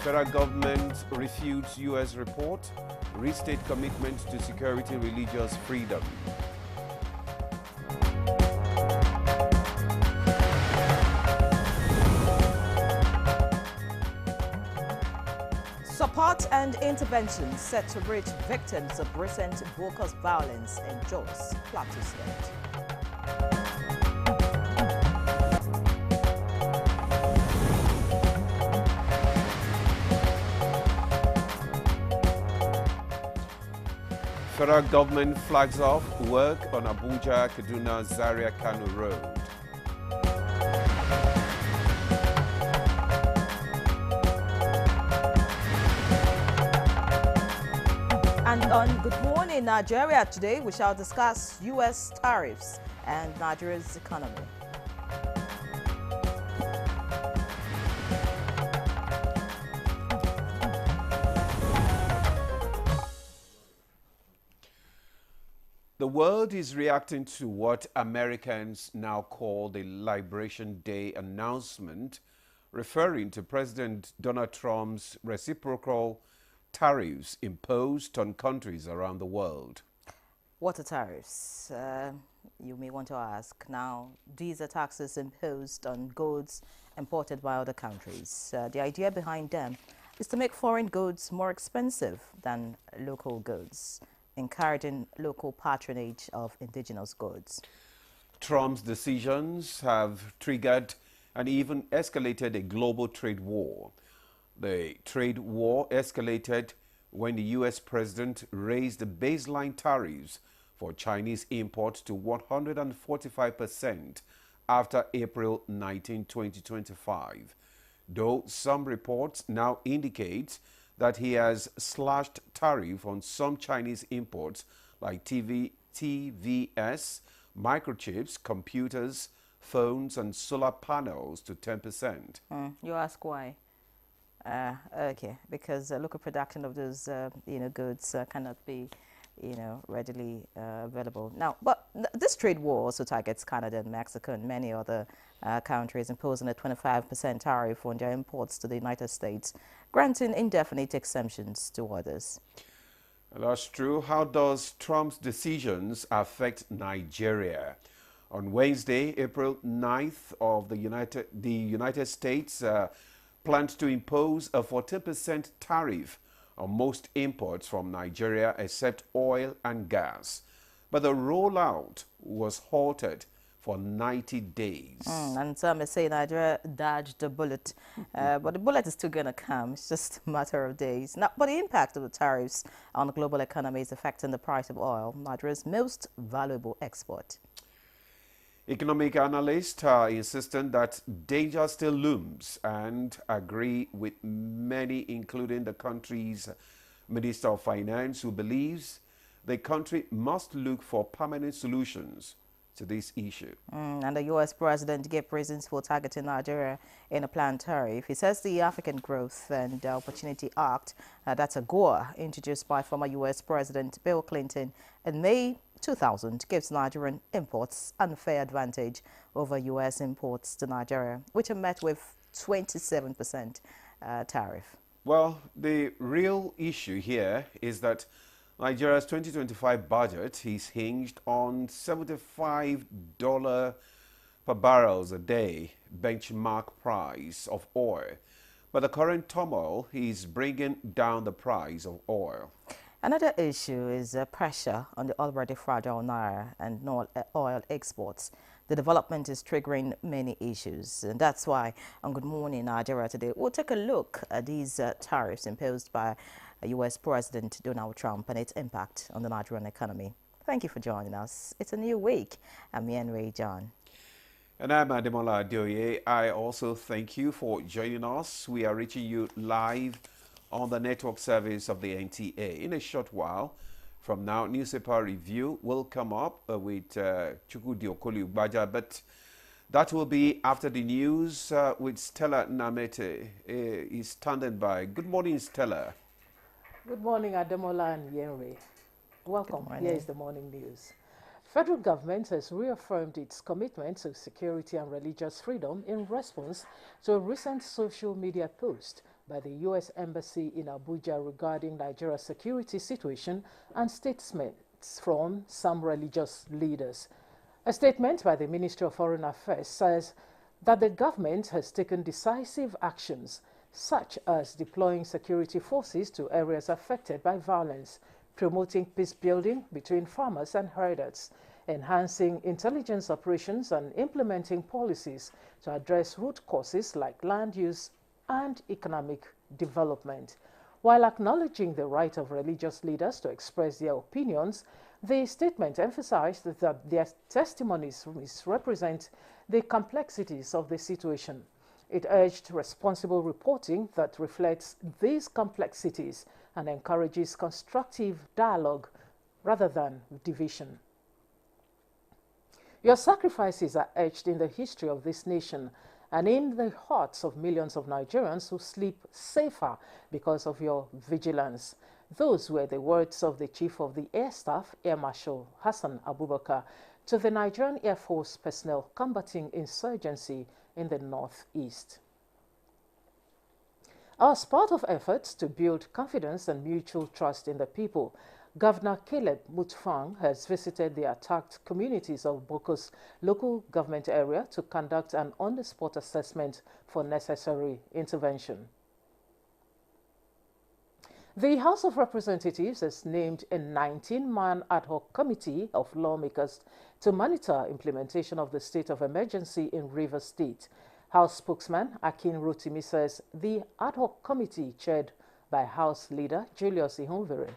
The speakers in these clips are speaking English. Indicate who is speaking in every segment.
Speaker 1: Federal government refutes U.S. report, restate commitment to security, religious freedom.
Speaker 2: Support and intervention set to reach victims of recent Bokos violence in Jos, Plateau State.
Speaker 1: Federal government flags off work on Abuja-Kaduna-Zaria-Kano Road.
Speaker 2: And on Good Morning Nigeria today, we shall discuss U.S. tariffs and Nigeria's economy.
Speaker 1: The world is reacting to what Americans now call the Liberation Day announcement, referring to President Donald Trump's reciprocal tariffs imposed on countries around the world.
Speaker 2: What are tariffs? You may want to ask. Now, these are taxes imposed on goods imported by other countries. The idea behind them is to make foreign goods more expensive than local goods, encouraging local patronage of indigenous goods.
Speaker 1: Trump's decisions have triggered and even escalated a global trade war. The trade war escalated when the U.S. president raised the baseline tariffs for Chinese imports to 145% after April 19, 2025. Though some reports now indicate that he has slashed tariff on some Chinese imports like TVS, microchips, computers, phones, and solar panels to 10%.
Speaker 2: You ask why? Okay, because local production of those, goods cannot be, readily available. Now, but this trade war also targets Canada and Mexico and many other countries, imposing a 25% tariff on their imports to the United States, granting indefinite exemptions to others.
Speaker 1: That's true. How does Trump's decisions affect Nigeria? On Wednesday, April 9th, the United States planned to impose a 14% tariff on most imports from Nigeria except oil and gas. But the rollout was halted for 90 days.
Speaker 2: And some may say Nigeria dodged the bullet, but the bullet is still going to come. It's just a matter of days. Now, but the impact of the tariffs on the global economy is affecting the price of oil, Nigeria's most valuable export.
Speaker 1: Economic analysts are insisting that danger still looms and agree with many, including the country's Minister of Finance, who believes the country must look for permanent solutions to this issue.
Speaker 2: And the U.S. president gave reasons for targeting Nigeria in a planned tariff. He says the African Growth and Opportunity Act, that's AGOA, introduced by former U.S. President Bill Clinton in May 2000, gives Nigerian imports unfair advantage over U.S. imports to Nigeria, which are met with 27% tariff.
Speaker 1: Well, the real issue here is that Nigeria's 2025 budget is hinged on $75 per barrels a day benchmark price of oil. But the current turmoil is bringing down the price of oil.
Speaker 2: Another issue is pressure on the already fragile Naira and oil exports. The development is triggering many issues, and that's why on Good Morning Nigeria today, we'll take a look at these tariffs imposed by U.S. President Donald Trump and its impact on the Nigerian economy. Thank you for joining us. It's a new week. I'm Yenwei John.
Speaker 1: And I'm Ademola Adeoye. I also thank you for joining us. We are reaching you live on the network service of the NTA. In a short while from now, newspaper review will come up with Chukwudi Okoli Ugbaja, but that will be after the news with Stella Namete is standing by. Good morning, Stella.
Speaker 3: Good morning, Ademola and Yenwei. Welcome. Here is the morning news. Federal government has reaffirmed its commitment to security and religious freedom in response to a recent social media post by the U.S. Embassy in Abuja regarding Nigeria's security situation and statements from some religious leaders. A statement by the Ministry of Foreign Affairs says that the government has taken decisive actions, such as deploying security forces to areas affected by violence, promoting peace building between farmers and herders, enhancing intelligence operations and implementing policies to address root causes like land use and economic development. While acknowledging the right of religious leaders to express their opinions, the statement emphasized that their testimonies misrepresent the complexities of the situation. It urged responsible reporting that reflects these complexities and encourages constructive dialogue rather than division. Your sacrifices are etched in the history of this nation and in the hearts of millions of Nigerians who sleep safer because of your vigilance. Those were the words of the Chief of the Air Staff, Air Marshal Hassan Abubakar, to the Nigerian Air Force personnel combating insurgency in the Northeast. As part of efforts to build confidence and mutual trust in the people, Governor Caleb Mutfwang has visited the attacked communities of Boko's local government area to conduct an on-the-spot assessment for necessary intervention. The House of Representatives has named a 19-man ad hoc committee of lawmakers to monitor implementation of the state of emergency in Rivers State. House spokesman Akin Rotimi says the ad hoc committee, chaired by House Leader Julius Ihonvere,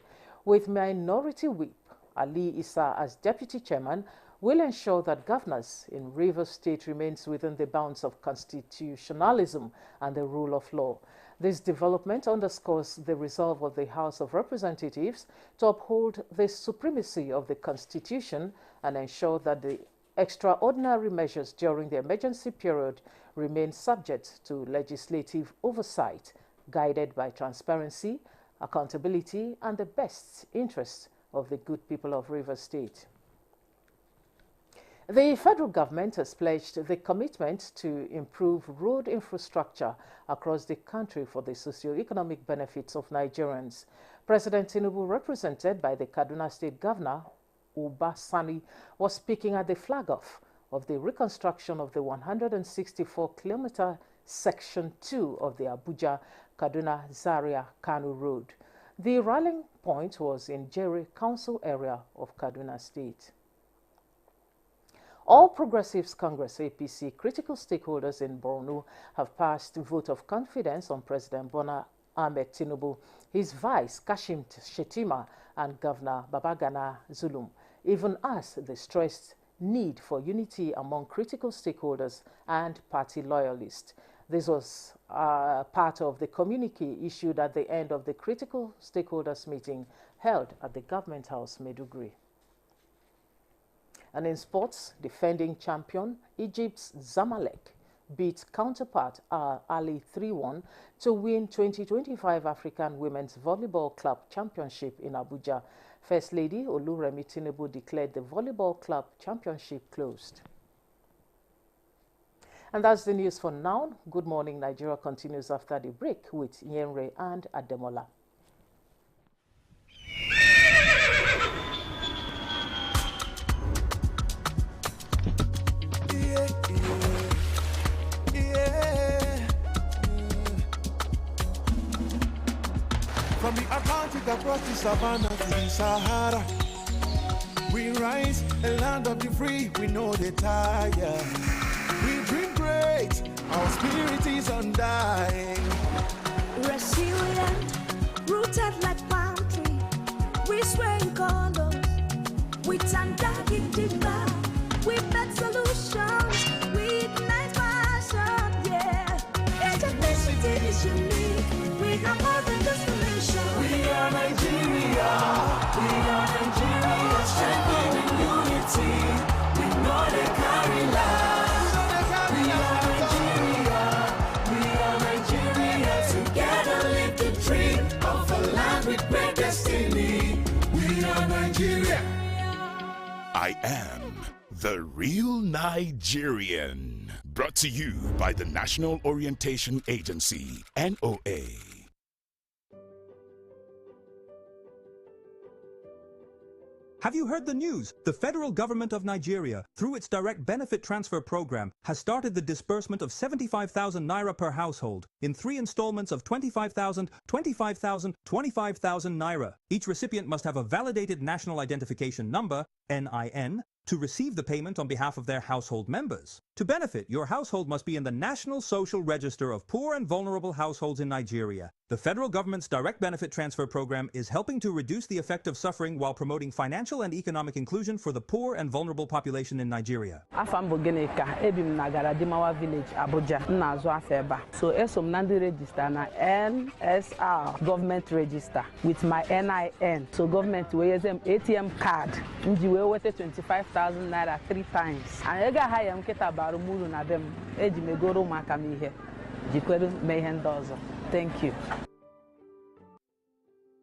Speaker 3: with Minority Whip Ali Issa as Deputy Chairman, will ensure that governance in Rivers State remains within the bounds of constitutionalism and the rule of law. This development underscores the resolve of the House of Representatives to uphold the supremacy of the Constitution and ensure that the extraordinary measures during the emergency period remain subject to legislative oversight, guided by transparency, accountability, and the best interests of the good people of Rivers State. The federal government has pledged the commitment to improve road infrastructure across the country for the socio-economic benefits of Nigerians. President Tinubu, represented by the Kaduna State Governor, Uba Sani, was speaking at the flag-off of the reconstruction of the 164-kilometer Section 2 of the Abuja-Kaduna-Zaria-Kano Road. The rallying point was in Jere Council area of Kaduna State. All Progressives Congress APC critical stakeholders in Borno have passed a vote of confidence on President Bola Ahmed Tinubu, his vice Kashim Shettima, and Governor Babagana Zulum, even as they stressed need for unity among critical stakeholders and party loyalists. This was part of the communique issued at the end of the critical stakeholders meeting held at the Government House, Maiduguri. And in sports, defending champion Egypt's Zamalek beat counterpart Al Ahly 3-1 to win 2025 African Women's Volleyball Club Championship in Abuja. First Lady Oluremi Tinubu declared the Volleyball Club Championship closed. And that's the news for now. Good Morning Nigeria continues after the break with Yenre and Ademola.
Speaker 4: From the Atlantic across the savannah to the Sahara, we rise, a land of the free, we know they tire. We dream great, our spirit is undying.
Speaker 5: Resilient, rooted like palm tree, we sway in color, with undying demand, we bet solutions, we ignite passion, yeah. Education is unique, we have more than just a mission.
Speaker 4: We are Nigeria, strengthening unity, we know they carry lives. We are Nigeria, together live the dream of a land with great destiny. We are Nigeria.
Speaker 6: I am the real Nigerian. Brought to you by the National Orientation Agency, NOA.
Speaker 7: Have you heard the news? The federal government of Nigeria, through its direct benefit transfer program, has started the disbursement of 75,000 naira per household in 3 installments of 25,000, 25,000, 25,000 naira. Each recipient must have a validated national identification number, NIN, to receive the payment on behalf of their household members. To benefit, your household must be in the National Social Register of Poor and Vulnerable Households in Nigeria. The federal government's direct benefit transfer program is helping to reduce the effect of suffering while promoting financial and economic inclusion for the poor and vulnerable population in Nigeria.
Speaker 8: Afam Bogeneka, Ebim Nagara Dimawa Village, Abuja, Nazo Afeba. So Esom Nandi register na NSR government register with my NIN. So government we use ATM card. Nji we wete 25,000 naira 3 times. And ega hayam keta barumuru na dem. Eji megoro makamihe. Jikweru mehendozo. Thank you.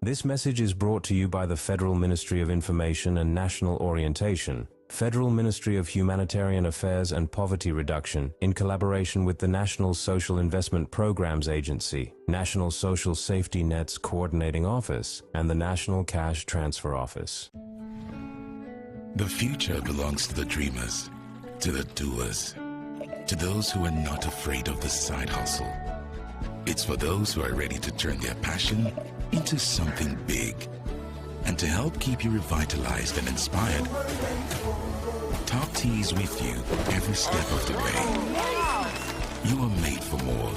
Speaker 9: This message is brought to you by the Federal Ministry of Information and National Orientation, Federal Ministry of Humanitarian Affairs and Poverty Reduction, in collaboration with the National Social Investment Programs Agency, National Social Safety Nets Coordinating Office, and the National Cash Transfer Office.
Speaker 6: The future belongs to the dreamers, to the doers, to those who are not afraid of the side hustle. It's for those who are ready to turn their passion into something big. And to help keep you revitalized and inspired, Top Tea is with you every step of the way. You are made for more.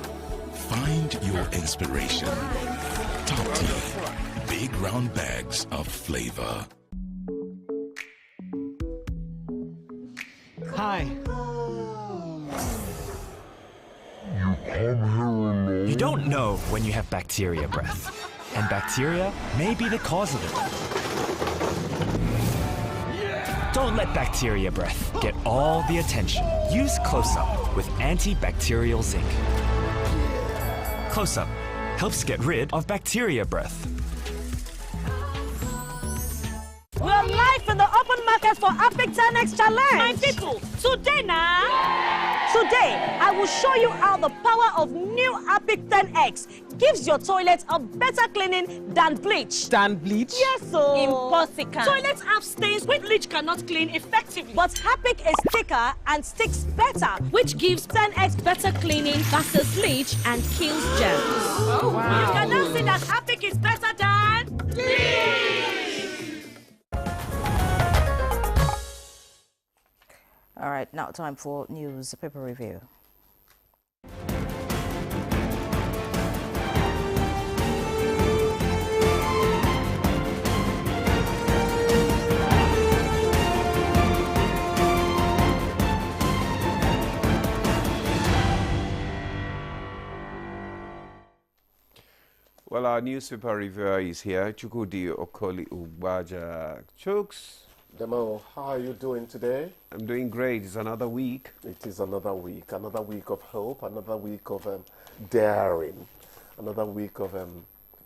Speaker 6: Find your inspiration. Top Tea, big round bags of flavor.
Speaker 10: Hi. You don't know when you have bacteria breath, and bacteria may be the cause of it. Don't let bacteria breath get all the attention. Use Close-Up with antibacterial zinc. Close-Up helps get rid of bacteria breath.
Speaker 11: We are live in the open market for Apic 10X Challenge. My people, today I will show you how the power of new Apic 10X gives your toilet a better cleaning than bleach.
Speaker 12: Than bleach?
Speaker 11: Yes, so.
Speaker 12: Impossible.
Speaker 11: Toilets have stains which bleach cannot clean effectively. But Apic is thicker and sticks better, which gives 10X better cleaning versus bleach and kills germs.
Speaker 12: Oh, wow.
Speaker 11: You can now see that Apic is better than bleach.
Speaker 2: All right, now time for newspaper review.
Speaker 1: Well, our newspaper reviewer is here, Chukudi Okoli Ubaja. Chooks.
Speaker 13: Demo, how are you doing today?
Speaker 1: I'm doing great. It's another week.
Speaker 13: It is another week of hope, another week of daring, another week of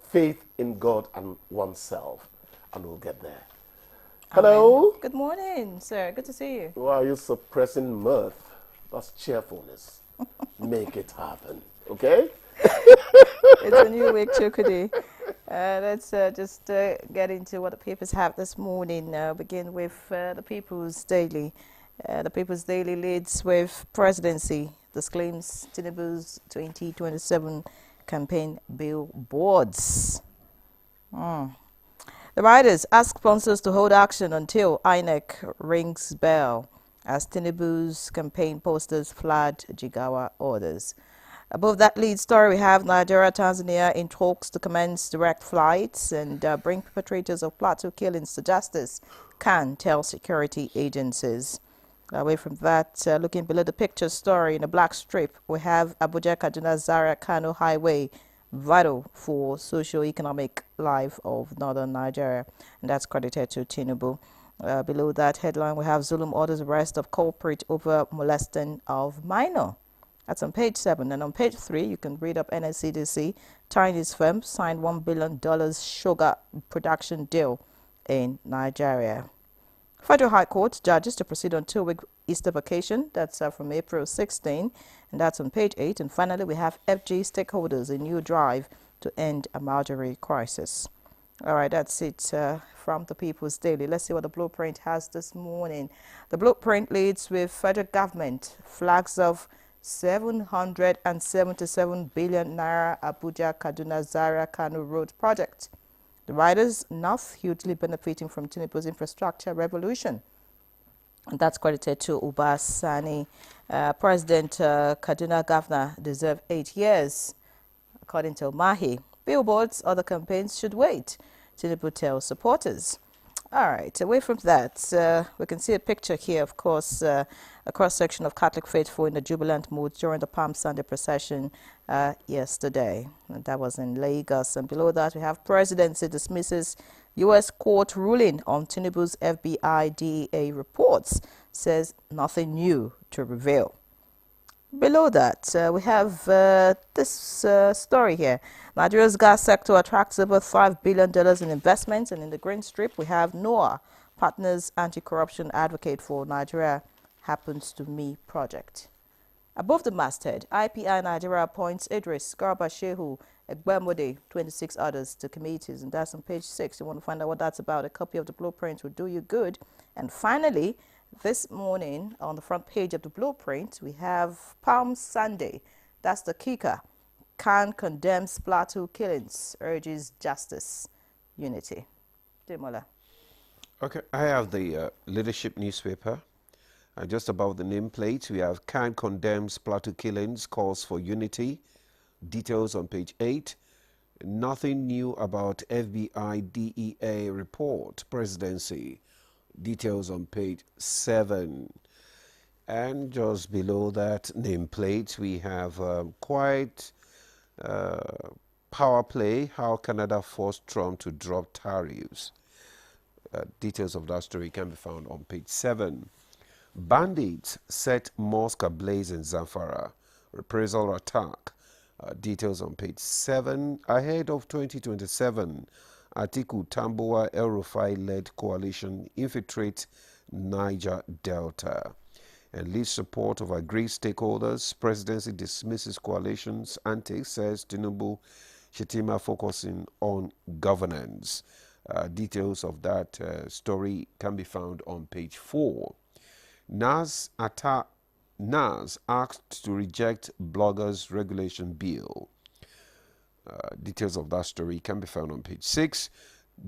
Speaker 13: faith in God and oneself, and we'll get there. Hello?
Speaker 2: Amen. Good morning, sir. Good to see you.
Speaker 13: Why are you suppressing mirth? That's cheerfulness. Make it happen, okay?
Speaker 2: It's a new week, Chukudi. Let's just get into what the papers have this morning. Begin with the People's Daily. The People's Daily leads with presidency. This claims Tinubu's 2027 campaign billboards. The writers ask sponsors to hold action until INEC rings bell as Tinubu's campaign posters flagged Jigawa orders. Above that lead story, we have Nigeria-Tanzania in talks to commence direct flights and bring perpetrators of Plateau killings to justice, can tell security agencies. Away from that, looking below the picture story in a black strip, we have Abuja-Kaduna-Zaria-Kano Highway, vital for socio-economic life of northern Nigeria, and that's credited to Tinubu. Below that headline, we have Zulum orders arrest of culprit over molesting of minor. That's on page 7. And on page 3, you can read up NSCDC, Chinese firm signed $1 billion sugar production deal in Nigeria. Federal High Court judges to proceed on 2-week Easter vacation. That's from April 16, and that's on page 8. And finally, we have FG stakeholders a new drive to end a Marjorie crisis. All right, that's it from the People's Daily. Let's see what the Blueprint has this morning. The Blueprint leads with federal government flags of 777 billion naira Abuja Kaduna Zaria Kano Road project. The riders north hugely benefiting from Tinubu's infrastructure revolution. And that's credited to Uba Sani. President Kaduna Governor deserved 8 years, according to Mahi. Billboards, other campaigns should wait, Tinubu tells supporters. All right, away from that, we can see a picture here, of course, a cross-section of Catholic faithful in the jubilant mood during the Palm Sunday procession yesterday. And that was in Lagos. And below that, we have presidency dismisses U.S. court ruling on Tinubu's FBI DEA reports, says nothing new to reveal. Below that, we have this story here. Nigeria's gas sector attracts over $5 billion in investments. And in the green strip, we have NOAA, Partners Anti-Corruption Advocate for Nigeria Happens to Me project. Above the masthead, IPI Nigeria appoints Idris, Garba Shehu, Egbemode, 26 others to committees. And that's on page 6. You want to find out what that's about. A copy of the Blueprint will do you good. And finally, this morning, on the front page of the Blueprint, we have Palm Sunday. That's the kicker. Khan condemns Plateau killings, urges justice, unity. Demola.
Speaker 1: Okay, I have the leadership newspaper. Just above the nameplate, we have Khan condemns Plateau killings, calls for unity. Details on page 8. Nothing new about FBI DEA report, presidency. Details on page 7. And just below that nameplate, we have quite power play, how Canada forced Trump to drop tariffs. Details of that story can be found on page 7. Bandits set mosque ablaze in Zamfara, reprisal attack. Details on page 7. Ahead of 2027, Atiku Tambuwa El Rufai-led coalition infiltrate Niger Delta. And leads support of agreed stakeholders. Presidency dismisses coalition's antics, says Tinubu. Shetima focusing on governance. Details of that story can be found on page 4. NAS asked to reject bloggers' regulation bill. Details of that story can be found on page 6.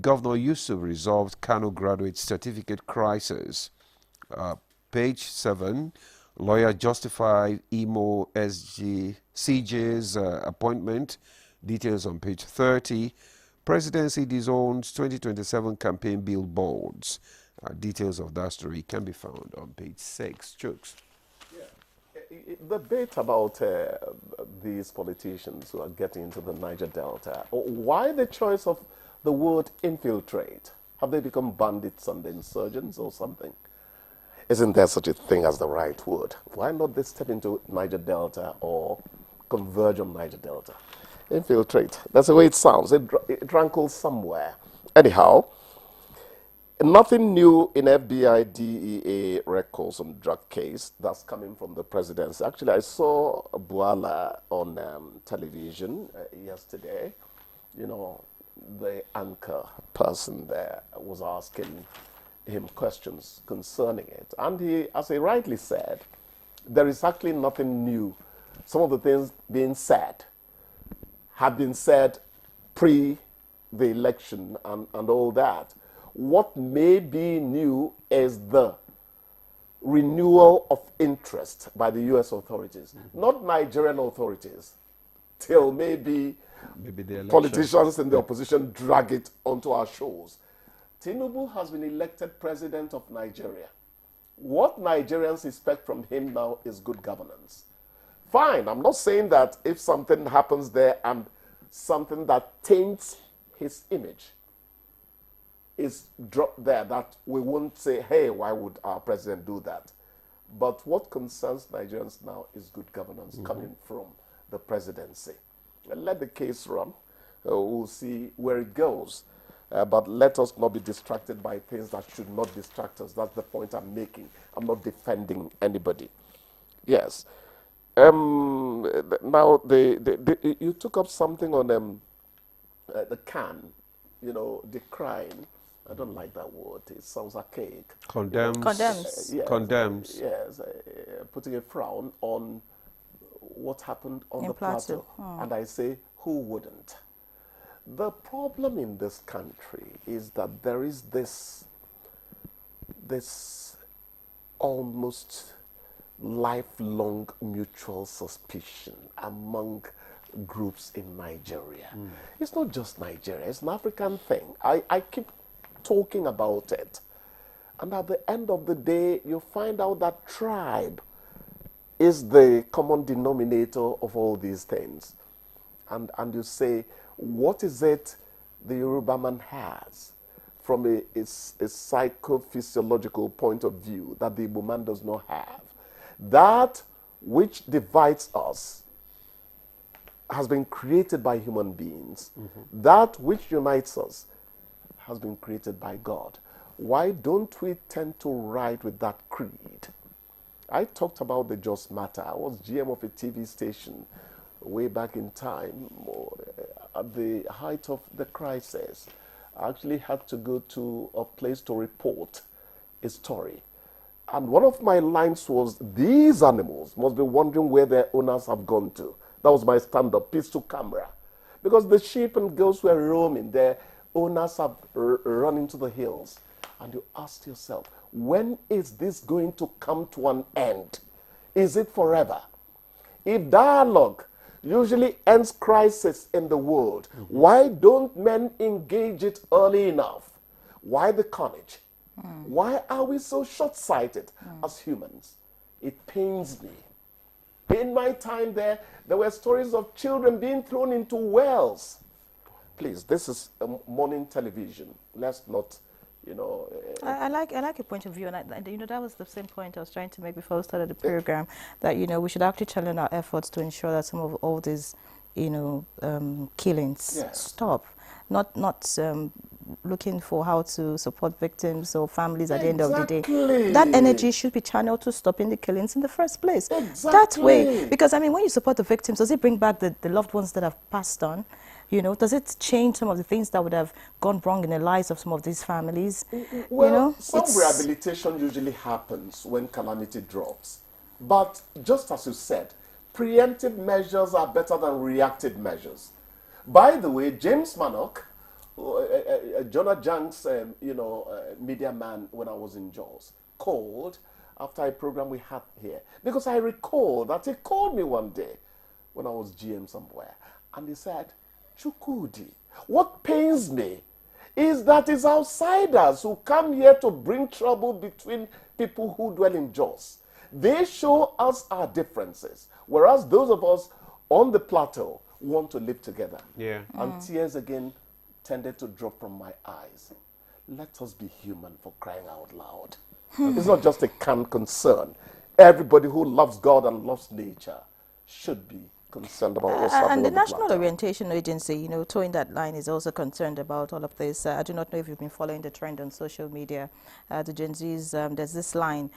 Speaker 1: Governor Yusuf resolved Kano graduate certificate crisis. Page 7. Lawyer justified Imo CJ's appointment. Details on page 30. Presidency disowns 2027 campaign billboards. Details of that story can be found on page 6. Chooks.
Speaker 13: The debate about these politicians who are getting into the Niger Delta, why the choice of the word infiltrate? Have they become bandits and insurgents or something? Isn't there such a thing as the right word? Why not they step into Niger Delta or converge on Niger Delta? Infiltrate. That's the way it sounds. It rankles somewhere. Anyhow, nothing new in FBI DEA records on drug case. That's coming from the presidency. Actually, I saw Buala on television yesterday. You know, the anchor person there was asking him questions concerning it. And he, as he rightly said, there is actually nothing new. Some of the things being said have been said pre the election and all that. What may be new is the renewal of interest by the U.S. authorities, not Nigerian authorities, till maybe the politicians in the opposition drag it onto our shores. Tinubu has been elected president of Nigeria. What Nigerians expect from him now is good governance. Fine, I'm not saying that if something happens there and something that taints his image is dropped there, that we won't say, hey, why would our president do that? But what concerns Nigerians now is good governance coming from the presidency. And let the case run. We'll see where it goes. But let us not be distracted by things that should not distract us. That's the point I'm making. I'm not defending anybody. Yes. Now, you took up something on the can, decrying. I don't like that word. It sounds archaic.
Speaker 1: Condemns.
Speaker 2: Condemns.
Speaker 13: Yes,
Speaker 1: Condemns.
Speaker 13: Yes, putting a frown on what happened on
Speaker 2: In
Speaker 13: the plateau.
Speaker 2: Plateau.
Speaker 13: And I say, who wouldn't? The problem in this country is that there is this almost lifelong mutual suspicion among groups in Nigeria. It's not just Nigeria, it's an African thing. I keep talking about it. And at the end of the day, you find out that tribe is the common denominator of all these things. And you say, what is it the Yoruba man has from a psychophysiological point of view that the Igbo man does not have? That which divides us has been created by human beings. That which unites us has been created by God. Why don't we tend to ride with that creed? I talked about the Just Matter. I was GM of a TV station way back in time, at the height of the crisis. I actually had to go to a place to report a story. And one of my lines was, these animals must be wondering where their owners have gone to. That was my stand-up, piece to camera. Because the sheep and goats were roaming, their owners have run into the hills. And you ask yourself, when is this going to come to an end? Is it forever? If dialogue usually ends crisis in the world, why don't men engage it early enough? Why the carnage? Why are we so short-sighted as humans? It pains me. In my time there were stories of children being thrown into wells. Please, this is morning television. Let's not,
Speaker 2: I like your point of view, and that was the same point I was trying to make before we started the program. That we should actually channel our efforts to ensure that some of all these, killings stop. Not looking for how to support victims or families at the end of the day. That energy should be channeled to stopping the killings in the first place. That way, because when you support the victims, does it bring back the loved ones that have passed on? Does it change some of the things that would have gone wrong in the lives of some of these families?
Speaker 13: Well, some rehabilitation usually happens when calamity drops. But just as you said, preemptive measures are better than reactive measures. By the way, James Mannock, Jonah Jank's media man when I was in Jaws, called after a program we had here. Because I recall that he called me one day when I was GM somewhere. And he said, Chukwudi, what pains me is that it's outsiders who come here to bring trouble between people who dwell in Jos. They show us our differences, whereas those of us on the plateau want to live together.
Speaker 1: Yeah.
Speaker 13: And tears again tended to drop from my eyes. Let us be human, for crying out loud. It's not just a concern. Everybody who loves God and loves nature should be concerned about what's happening.
Speaker 2: And the National Orientation Agency, towing that line, is also concerned about all of this. I do not know if you've been following the trend on social media. The Gen Zs, there's this line,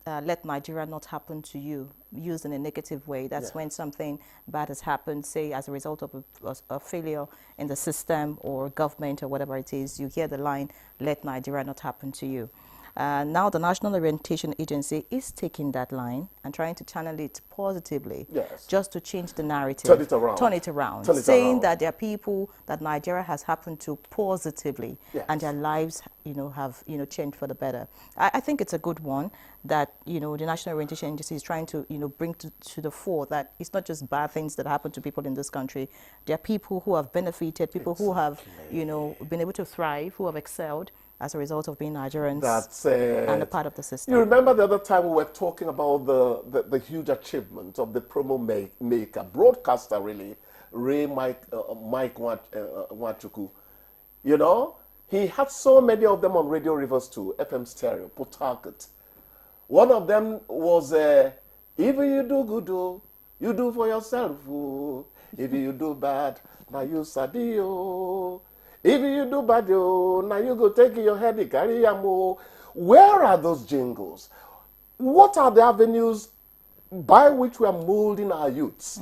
Speaker 2: let Nigeria not happen to you, used in a negative way. That's when something bad has happened, say as a result of a failure in the system or government or whatever it is. You hear the line, let Nigeria not happen to you. Now the National Orientation Agency is taking that line and trying to channel it positively, just to change the narrative. Turn it around. Saying that there are people that Nigeria has happened to positively, and their lives, have, changed for the better. I think it's a good one that, the National Orientation Agency is trying to, bring to the fore that it's not just bad things that happen to people in this country. There are people who have benefited, people who have, been able to thrive, who have excelled as a result of being Nigerians.
Speaker 13: That's it.
Speaker 2: And a part of the system.
Speaker 13: You remember the other time we were talking about the huge achievement of the promo maker, broadcaster really, Mike Nwachukwu. He had so many of them on Radio Rivers 2, FM Stereo, Port Harcourt. One of them was, if you do good, you do for yourself. If you do bad, now you sabi. If you do bad, now you go take your head, carry am. Where are those jingles? What are the avenues by which we are molding our youths?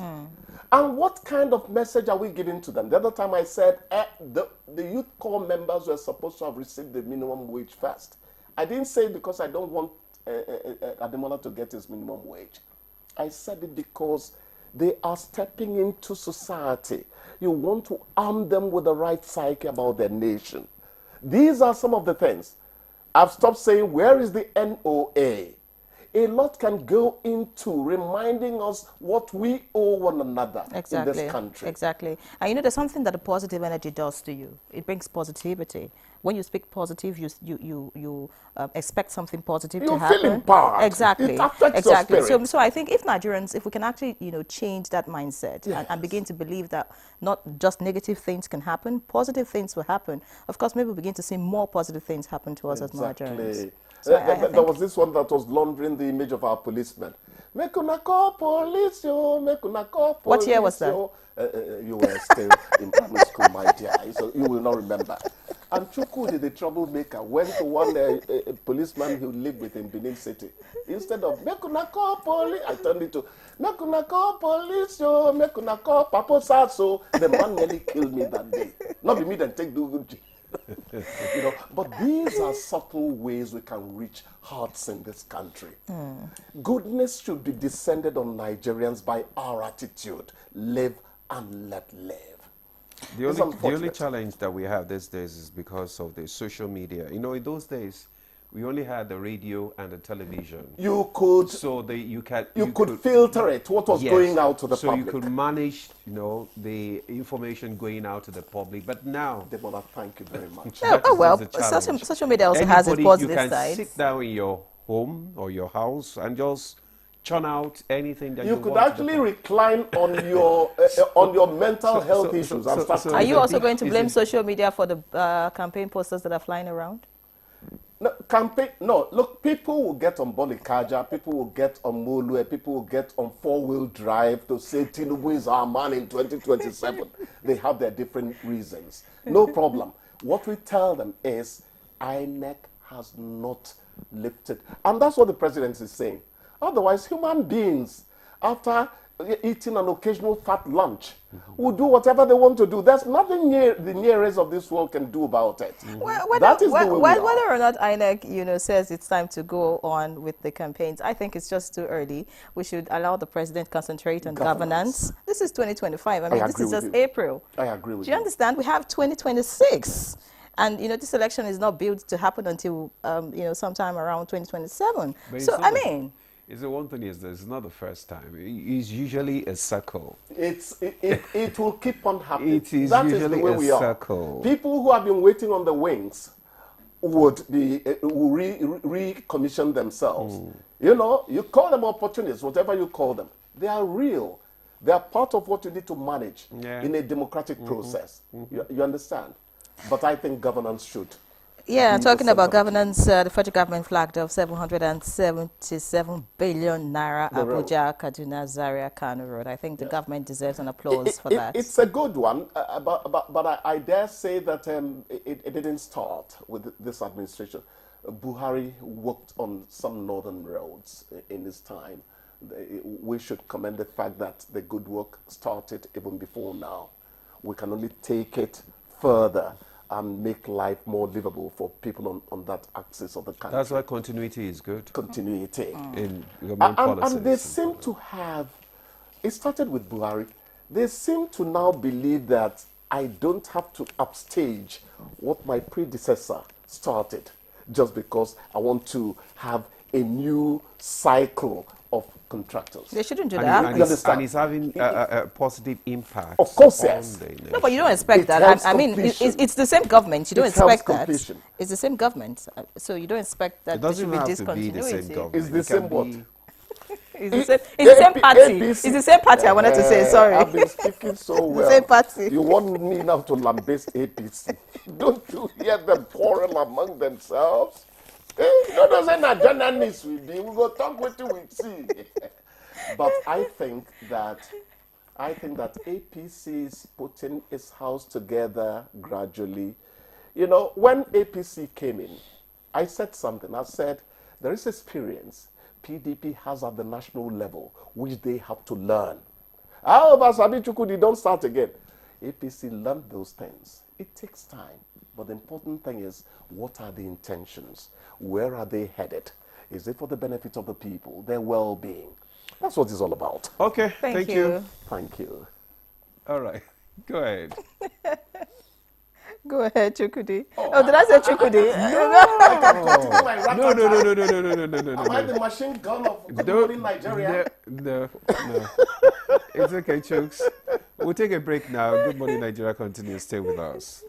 Speaker 13: And what kind of message are we giving to them? The other time I said the youth corps members were supposed to have received the minimum wage first. I didn't say it because I don't want Ademola to get his minimum wage. I said it because they are stepping into society. You want to arm them with the right psyche about their nation. These are some of the things. I've stopped saying, where is the NOA? A lot can go into reminding us what we owe one another in this country.
Speaker 2: Exactly. And you know, there's something that a positive energy does to you. It brings positivity. When you speak positive, you expect something positive to happen.
Speaker 13: You feel empowered.
Speaker 2: Exactly.
Speaker 13: It affects your spirit.
Speaker 2: So I think if Nigerians, if we can actually, change that mindset and begin to believe that not just negative things can happen, positive things will happen. Of course, maybe we'll begin to see more positive things happen to us as Nigerians. So
Speaker 13: there was this one that was laundering the image of our policemen. Make una call police, yo. Make una call police.
Speaker 2: What year was that?
Speaker 13: You were still in primary school, my dear. So you will not remember. And Chukudi, the troublemaker, went to one policeman who lived with in Benin City. Instead of make una call police, I turned it to make una call police, yo. Make una call Papa Sasso. The man nearly killed me that day. Not be me that take Duguji. But these are subtle ways we can reach hearts in this country. Goodness should be descended on Nigerians by our attitude. Live and let live.
Speaker 1: The only challenge that we have these days is because of the social media. In those days, we only had the radio and the television.
Speaker 13: You could filter it, what was going out to the public.
Speaker 1: So you could manage, the information going out to the public. But now,
Speaker 13: Deborah, thank you very much.
Speaker 2: Social media also has its positive sides.
Speaker 1: You can sit down in your home or your house and just churn out anything that you want.
Speaker 13: You could actually recline on your mental health issues.
Speaker 2: Are you also going to blame social media for the campaign posters that are flying around?
Speaker 13: No, look, people will get on Bolikaja, people will get on Molue, people will get on four-wheel drive to say Tinubu is our man in 2027. They have their different reasons. No problem. What we tell them is INEC has not lifted. And that's what the president is saying. Otherwise, human beings, after eating an occasional fat lunch, will do whatever they want to do. There's nothing the nearest of this world can do about it.
Speaker 2: Whether or not INEC, says it's time to go on with the campaigns, I think it's just too early. We should allow the president concentrate on governance. This is 2025. I mean, this is just April.
Speaker 13: I agree with you.
Speaker 2: Do you understand? We have 2026. And, this election is not built to happen until, sometime around 2027.
Speaker 1: It's the one thing is that it's not the first time. It's usually a circle.
Speaker 13: It will keep on happening.
Speaker 1: It is usually a circle.
Speaker 13: People who have been waiting on the wings would recommission themselves. You call them opportunists, whatever you call them. They are real. They are part of what you need to manage in a democratic process. You understand? But I think governance should.
Speaker 2: Yeah, talking about governance, the federal government flagged off 777 billion naira Abuja, Kaduna, Zaria, Kano Road. I think the government deserves an applause for that.
Speaker 13: It's a good one, but I dare say that it didn't start with this administration. Buhari worked on some northern roads in his time. We should commend the fact that the good work started even before now. We can only take it further and make life more livable for people on that axis of the country.
Speaker 1: That's why continuity is good.
Speaker 13: Continuity.
Speaker 1: In government policies.
Speaker 13: And they seem to have, it started with Buhari, they seem to now believe that I don't have to upstage what my predecessor started just because I want to have a new cycle of contractors.
Speaker 2: They shouldn't do that.
Speaker 1: And it's having a positive impact.
Speaker 13: Of course, yes.
Speaker 2: No, but you don't expect that. I mean, it's the same government. You don't expect that. It's the same government. So you don't expect that there should be discontinuity.
Speaker 13: It's the same what?
Speaker 2: It's the same party. It's the same party, I wanted to say, sorry.
Speaker 13: I've been speaking so well.
Speaker 2: The same party.
Speaker 13: You want me now to lambaste APC. Don't you hear them quarrel among themselves? Doesn't that journalists will be? We go talk with you, we see. But I think that I think that APC is putting its house together gradually. You know, when APC came in, I said something. I said, there is experience PDP has at the national level, which they have to learn. However, Sabi Chukudi, don't start again. APC learned those things. It takes time. But the important thing is, what are the intentions? Where are they headed? Is it for the benefit of the people, their well-being? That's what it's all about.
Speaker 1: Okay, thank you.
Speaker 13: Thank you.
Speaker 1: All right, go ahead.
Speaker 2: Go ahead, Chukudi. Oh, did I say Chukudi?
Speaker 1: No.
Speaker 13: Am I the machine gun of Good Morning Nigeria?
Speaker 1: No. It's okay, Chooks. We'll take a break now. Good Morning Nigeria continues. Stay with us.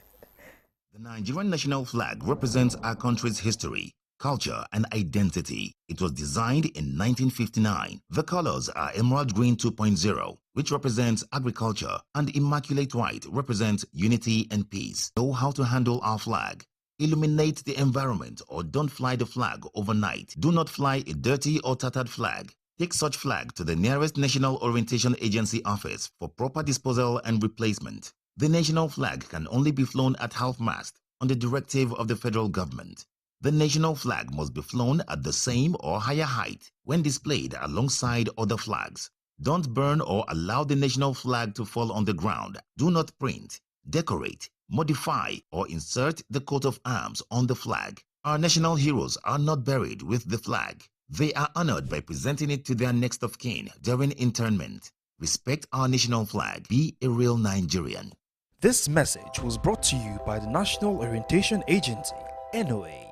Speaker 12: The Nigerian national flag represents our country's history, culture, and identity. It was designed in 1959. The colors are Emerald Green 2.0, which represents agriculture, and Immaculate White represents unity and peace. Know how to handle our flag. Illuminate the environment or don't fly the flag overnight. Do not fly a dirty or tattered flag. Take such flag to the nearest National Orientation Agency office for proper disposal and replacement. The national flag can only be flown at half-mast on the directive of the federal government. The national flag must be flown at the same or higher height when displayed alongside other flags. Don't burn or allow the national flag to fall on the ground. Do not print, decorate, modify, or insert the coat of arms on the flag. Our national heroes are not buried with the flag. They are honored by presenting it to their next of kin during internment. Respect our national flag. Be a real Nigerian.
Speaker 14: This message was brought to you by the National Orientation Agency, NOA.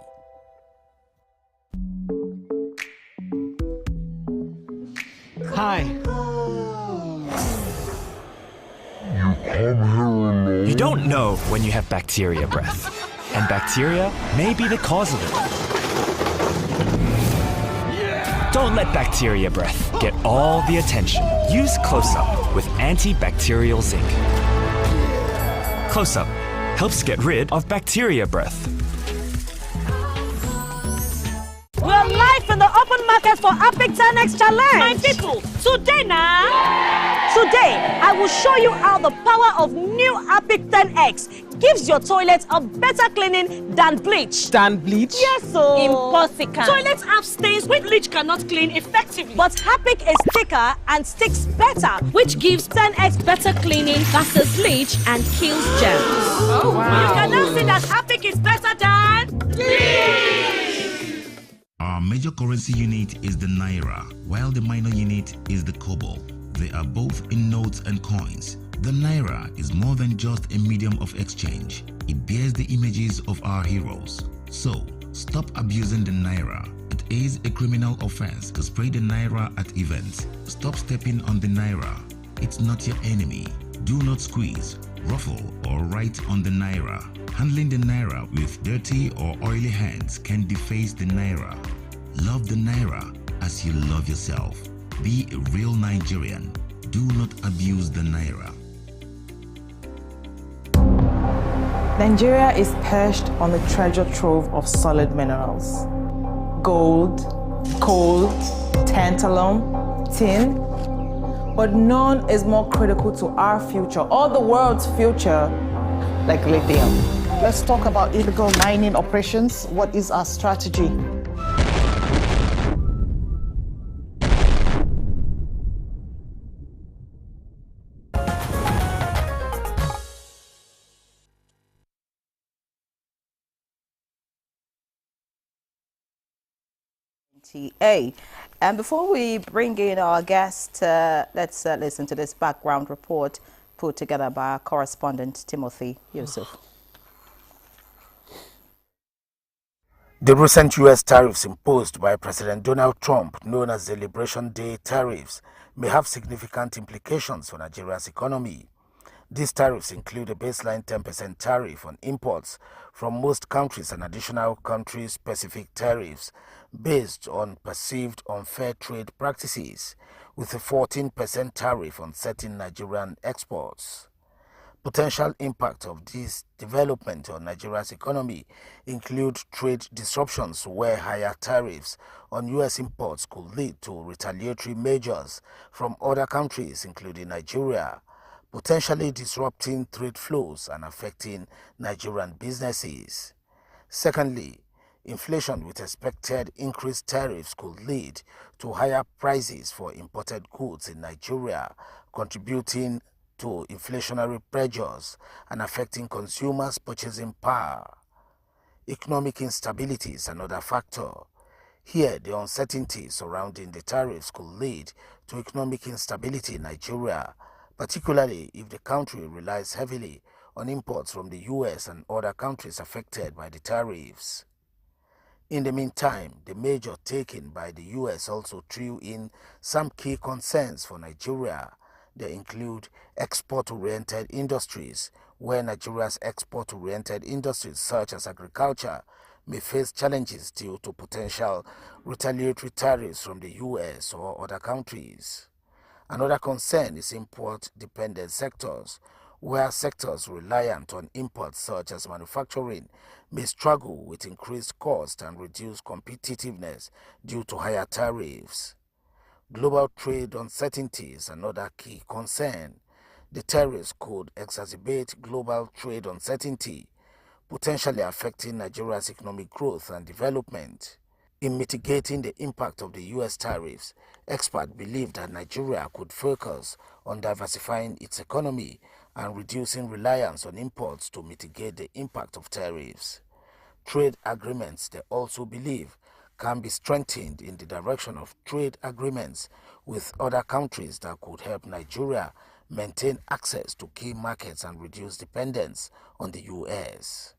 Speaker 10: Hi. You don't know when you have bacteria breath, and bacteria may be the cause of it. Don't let bacteria breath get all the attention. Use Close-Up with antibacterial zinc. Close-Up helps get rid of bacteria breath.
Speaker 11: We're live in the open market for Epic 10X Challenge. My people, today I will show you how the power of new Epic 10X gives your toilet a better cleaning than bleach.
Speaker 8: Than bleach?
Speaker 11: Yes, so.
Speaker 8: Impossible.
Speaker 11: Toilets have stains which bleach cannot clean effectively. But Epic is thicker and sticks better, which gives 10X better cleaning versus bleach and kills germs.
Speaker 8: Oh, wow.
Speaker 11: You can now see that Epic is better than bleach.
Speaker 12: Our major currency unit is the Naira, while the minor unit is the Kobo. They are both in notes and coins. The Naira is more than just a medium of exchange. It bears the images of our heroes. So, stop abusing the Naira. It is a criminal offense to spray the Naira at events. Stop stepping on the Naira. It's not your enemy. Do not squeeze, ruffle, or write on the Naira. Handling the Naira with dirty or oily hands can deface the Naira. Love the Naira as you love yourself. Be a real Nigerian. Do not abuse the Naira.
Speaker 8: Nigeria is perched on the treasure trove of solid minerals. Gold, coal, tantalum, tin. But none is more critical to our future or the world's future like lithium.
Speaker 15: Let's talk about illegal mining operations. What is our strategy?
Speaker 2: And before we bring in our guest, let's listen to this background report put together by our correspondent Timothy Yusuf.
Speaker 16: The recent U.S. tariffs imposed by President Donald Trump, known as the Liberation Day tariffs, may have significant implications for Nigeria's economy. These tariffs include a baseline 10% tariff on imports from most countries and additional country-specific tariffs based on perceived unfair trade practices, with a 14% tariff on certain Nigerian exports. Potential impact of this development on Nigeria's economy include trade disruptions where higher tariffs on U.S. imports could lead to retaliatory measures from other countries, including Nigeria, potentially disrupting trade flows and affecting Nigerian businesses. Secondly, inflation with expected increased tariffs could lead to higher prices for imported goods in Nigeria, contributing to inflationary pressures and affecting consumers' purchasing power. Economic instability is another factor. Here, the uncertainty surrounding the tariffs could lead to economic instability in Nigeria, particularly if the country relies heavily on imports from the U.S. and other countries affected by the tariffs. In the meantime, the measure taken by the U.S. also threw in some key concerns for Nigeria. They include export-oriented industries, where Nigeria's export-oriented industries such as agriculture may face challenges due to potential retaliatory tariffs from the U.S. or other countries. Another concern is import-dependent sectors, where sectors reliant on imports such as manufacturing may struggle with increased cost and reduced competitiveness due to higher tariffs. Global trade uncertainty is another key concern. The tariffs could exacerbate global trade uncertainty, potentially affecting Nigeria's economic growth and development. In mitigating the impact of the U.S. tariffs, experts believe that Nigeria could focus on diversifying its economy and reducing reliance on imports to mitigate the impact of tariffs. Trade agreements, they also believe, can be strengthened in the direction of trade agreements with other countries that could help Nigeria maintain access to key markets and reduce dependence on the U.S.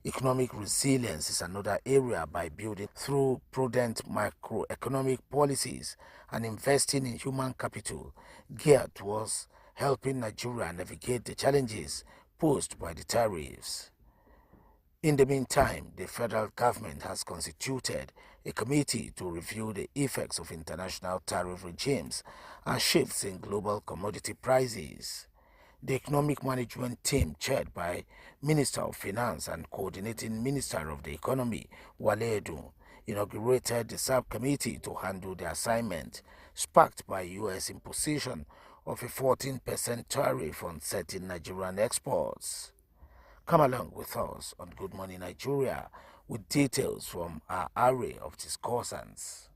Speaker 16: Economic resilience is another area by building through prudent macroeconomic policies and investing in human capital geared towards helping Nigeria navigate the challenges posed by the tariffs. In the meantime, the federal government has constituted a committee to review the effects of international tariff regimes and shifts in global commodity prices. The Economic Management Team, chaired by Minister of Finance and Coordinating Minister of the Economy, Wale Edun, inaugurated the subcommittee to handle the assignment, sparked by U.S. imposition of a 14% tariff on certain Nigerian exports. Come along with us on Good Morning Nigeria with details from our array of discussants.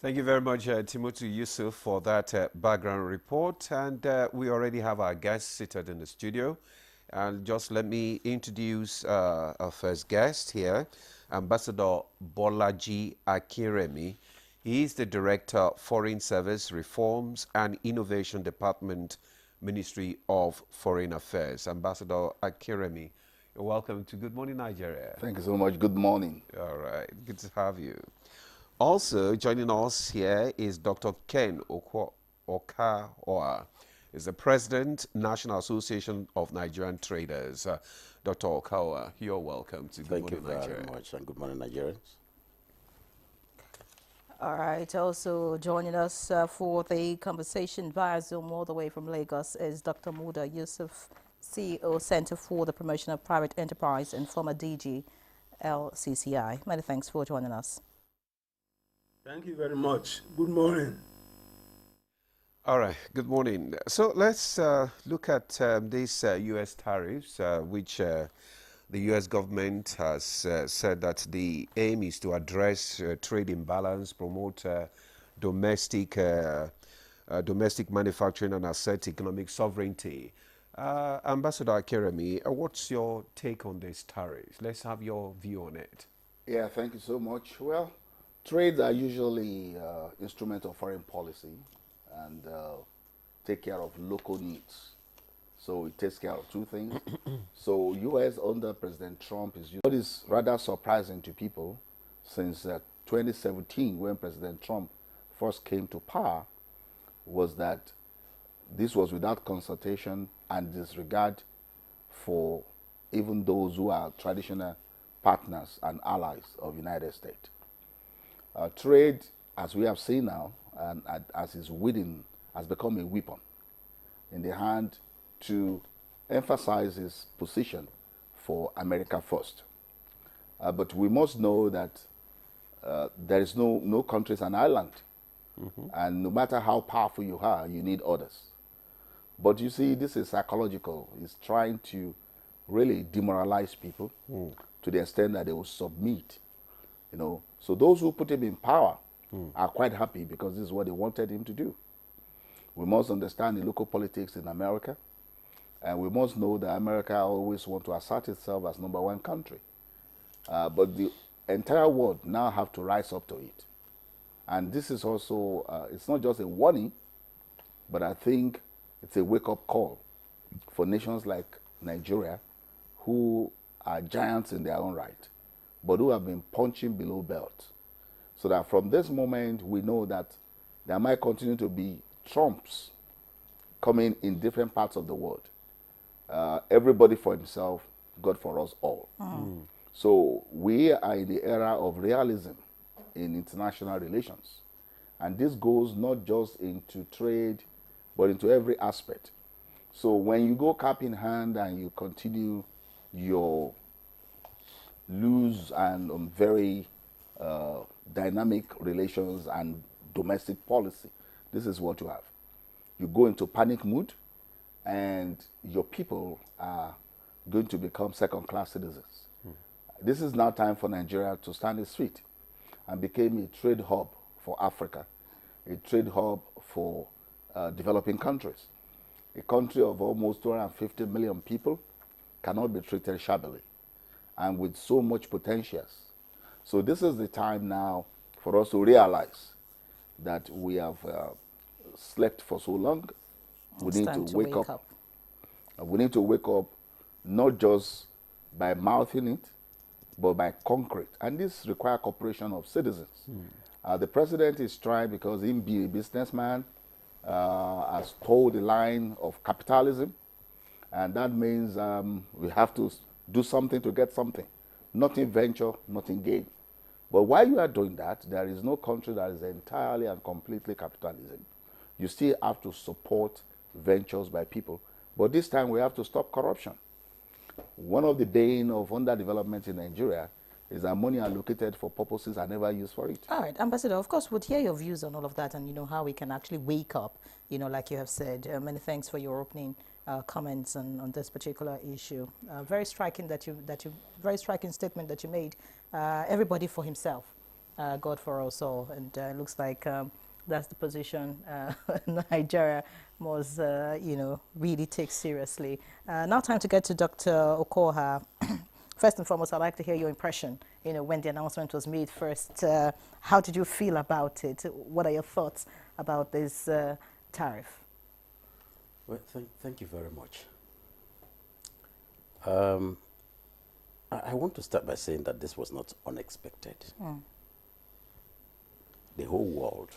Speaker 1: Thank you very much, Timothy Yusuf, for that background report. And we already have our guests seated in the studio. And just let me introduce our first guest here, Ambassador Bolaji Akinremi. He is the Director, Foreign Service Reforms and Innovation Department, Ministry of Foreign Affairs. Ambassador Akinremi, you're welcome to Good Morning Nigeria.
Speaker 17: Thank you so much. Good morning.
Speaker 1: All right, good to have you. Also joining us here is Dr. Ken Okawa. He's the President, National Association of Nigerian Traders. Dr. Okawa, you're welcome to Good Morning Nigeria.
Speaker 17: Thank you very much, and Good Morning Nigerians.
Speaker 2: All right, also joining us for the conversation via Zoom all the way from Lagos is Dr. Muda Yusuf, CEO, Center for the Promotion of Private Enterprise and former DG LCCI. Many thanks for joining us.
Speaker 18: Thank you very much. Good morning.
Speaker 1: All right, good morning. So let's look at these U.S. tariffs, which the U.S. government has said that the aim is to address trade imbalance, promote domestic manufacturing, and assert economic sovereignty. Ambassador Akinremi, what's your take on these tariffs? Let's have your view on it.
Speaker 17: Yeah, thank you so much. Well, trades are usually instrument of foreign policy and take care of local needs. So it takes care of two things. So U.S. under President Trump is what is rather surprising to people since 2017, when President Trump first came to power, was that this was without consultation and disregard for even those who are traditional partners and allies of the United States. Trade, as we have seen now, and as is within, has become a weapon. in the hand to emphasize his position for America first. But we must know that there is no country is an island. And no matter how powerful you are, you need others. But you see, this is psychological. It's trying to really demoralize people to the extent that they will submit. You know, so those who put him in power are quite happy because this is what they wanted him to do. We must understand the local politics in America, and we must know that America always wants to assert itself as #1 country. But the entire world now have to rise up to it. And this is also, it's not just a warning, but I think it's a wake-up call for nations like Nigeria, who are giants in their own right, but who have been punching below belt. So that from this moment, we know that there might continue to be Trumps coming in different parts of the world. Everybody for himself, God for us all. So we are in the era of realism in international relations. And this goes not just into trade, but into every aspect. So when you go cap in hand and you continue your loose and very dynamic relations and domestic policy, this is what you have. You go into panic mood, and your people are going to become second-class citizens. This is now time for Nigeria to stand its feet and become a trade hub for Africa, a trade hub for developing countries. A country of almost 250 million people cannot be treated shabbily and with so much potential. So this is the time now for us to realize that we have slept for so long. We need to wake up. We need to wake up not just by mouthing it, but by concrete. And this requires cooperation of citizens. The president is trying, because him being a businessman, has told the line of capitalism, and that means we have to do something to get something. Nothing venture, nothing gain. But while you are doing that, there is no country that is entirely and completely capitalism. You still have to support ventures by people. But this time we have to stop corruption. One of the bane of underdevelopment in Nigeria is that money allocated for purposes are never used for it.
Speaker 2: All right, Ambassador, of course, we'd hear your views on all of that and, you know, how we can actually wake up, you know, like you have said. Many thanks for your opening comments on this particular issue. Very striking very striking statement that you made. Everybody for himself, God for us all. And it looks like that's the position Nigeria must, you know, really take seriously. Now time to get to Dr. Okoha. First and foremost, I'd like to hear your impression, you know, when the announcement was made first. How did you feel about it? What are your thoughts about this tariff?
Speaker 19: Well, thank you very much. I want to start by saying that this was not unexpected. The whole world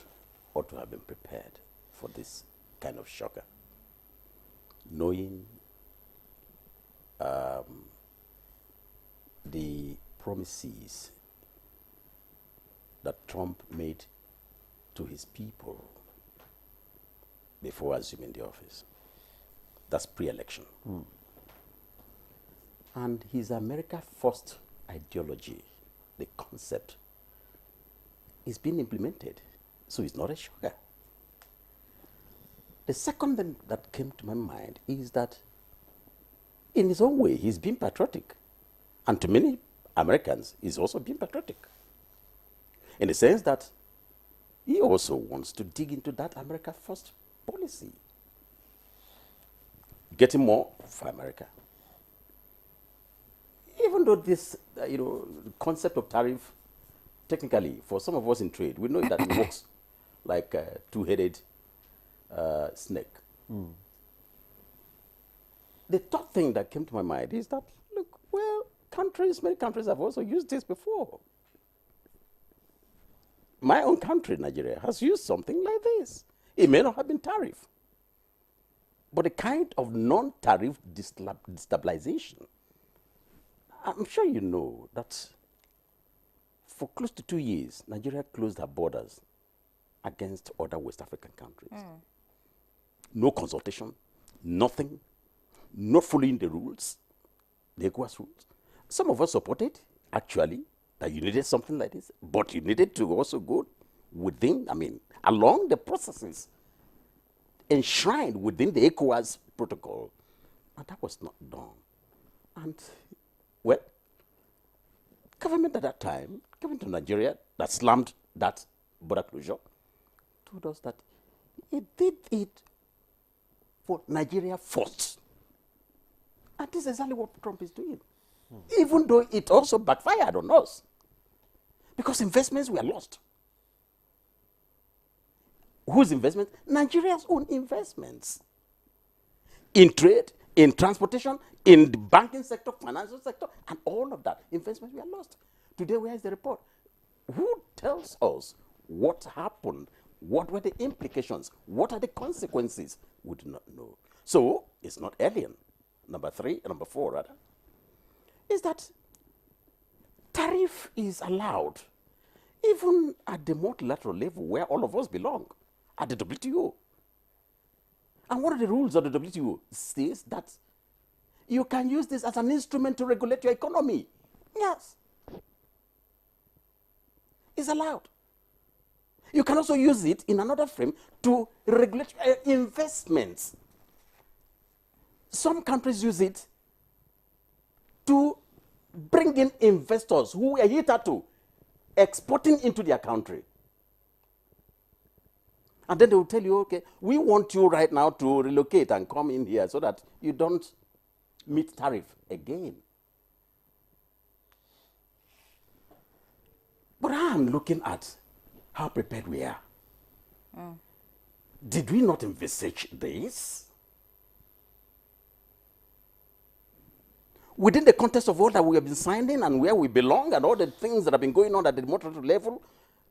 Speaker 19: ought to have been prepared for this kind of shocker, knowing the promises that Trump made to his people before assuming the office. That's pre-election. And his America First ideology, the concept, is being implemented. So it's not a shocker. The second thing that came to my mind is that in his own way, he's being patriotic. And to many Americans, he's also being patriotic. In the sense that he also wants to dig into that America First policy. Getting more for America. Even though this, you know, concept of tariff, technically, for some of us in trade, we know that it works like a two-headed snake. The third thing that came to my mind is that, look, well, many countries have also used this before. My own country, Nigeria, has used something like this. It may not have been tariff, but a kind of non-tariff destabilization. I'm sure you know that for close to 2 years, Nigeria closed her borders against other West African countries. No consultation, nothing, not following the rules, the ECOWAS rules. Some of us supported, actually, that you needed something like this, but you needed to also go within, along the processes enshrined within the ECOWAS protocol. And that was not done. And, well, government at that time, government of Nigeria, that slammed that border closure, told us that it did it for Nigeria first. And this is exactly what Trump is doing. Even though it also backfired on us. Because investments were lost. Whose investments? Nigeria's own investments. In trade, in transportation, in the banking sector, financial sector, and all of that. Investments were lost. Today, where is the report? Who tells us what happened? What were the implications? What are the consequences? We do not know. So, it's not alien. Number 4, rather, is that tariff is allowed even at the multilateral level where all of us belong, at the WTO. And one of the rules of the WTO says that you can use this as an instrument to regulate your economy. Yes. It's allowed. You can also use it in another frame to regulate investments. Some countries use it to bring in investors who are hitherto exporting into their country. And then they will tell you, okay, we want you right now to relocate and come in here so that you don't meet tariff again. But I am looking at how prepared we are. Did we not envisage this? Within the context of all that we have been signing and where we belong and all the things that have been going on at the multilateral level,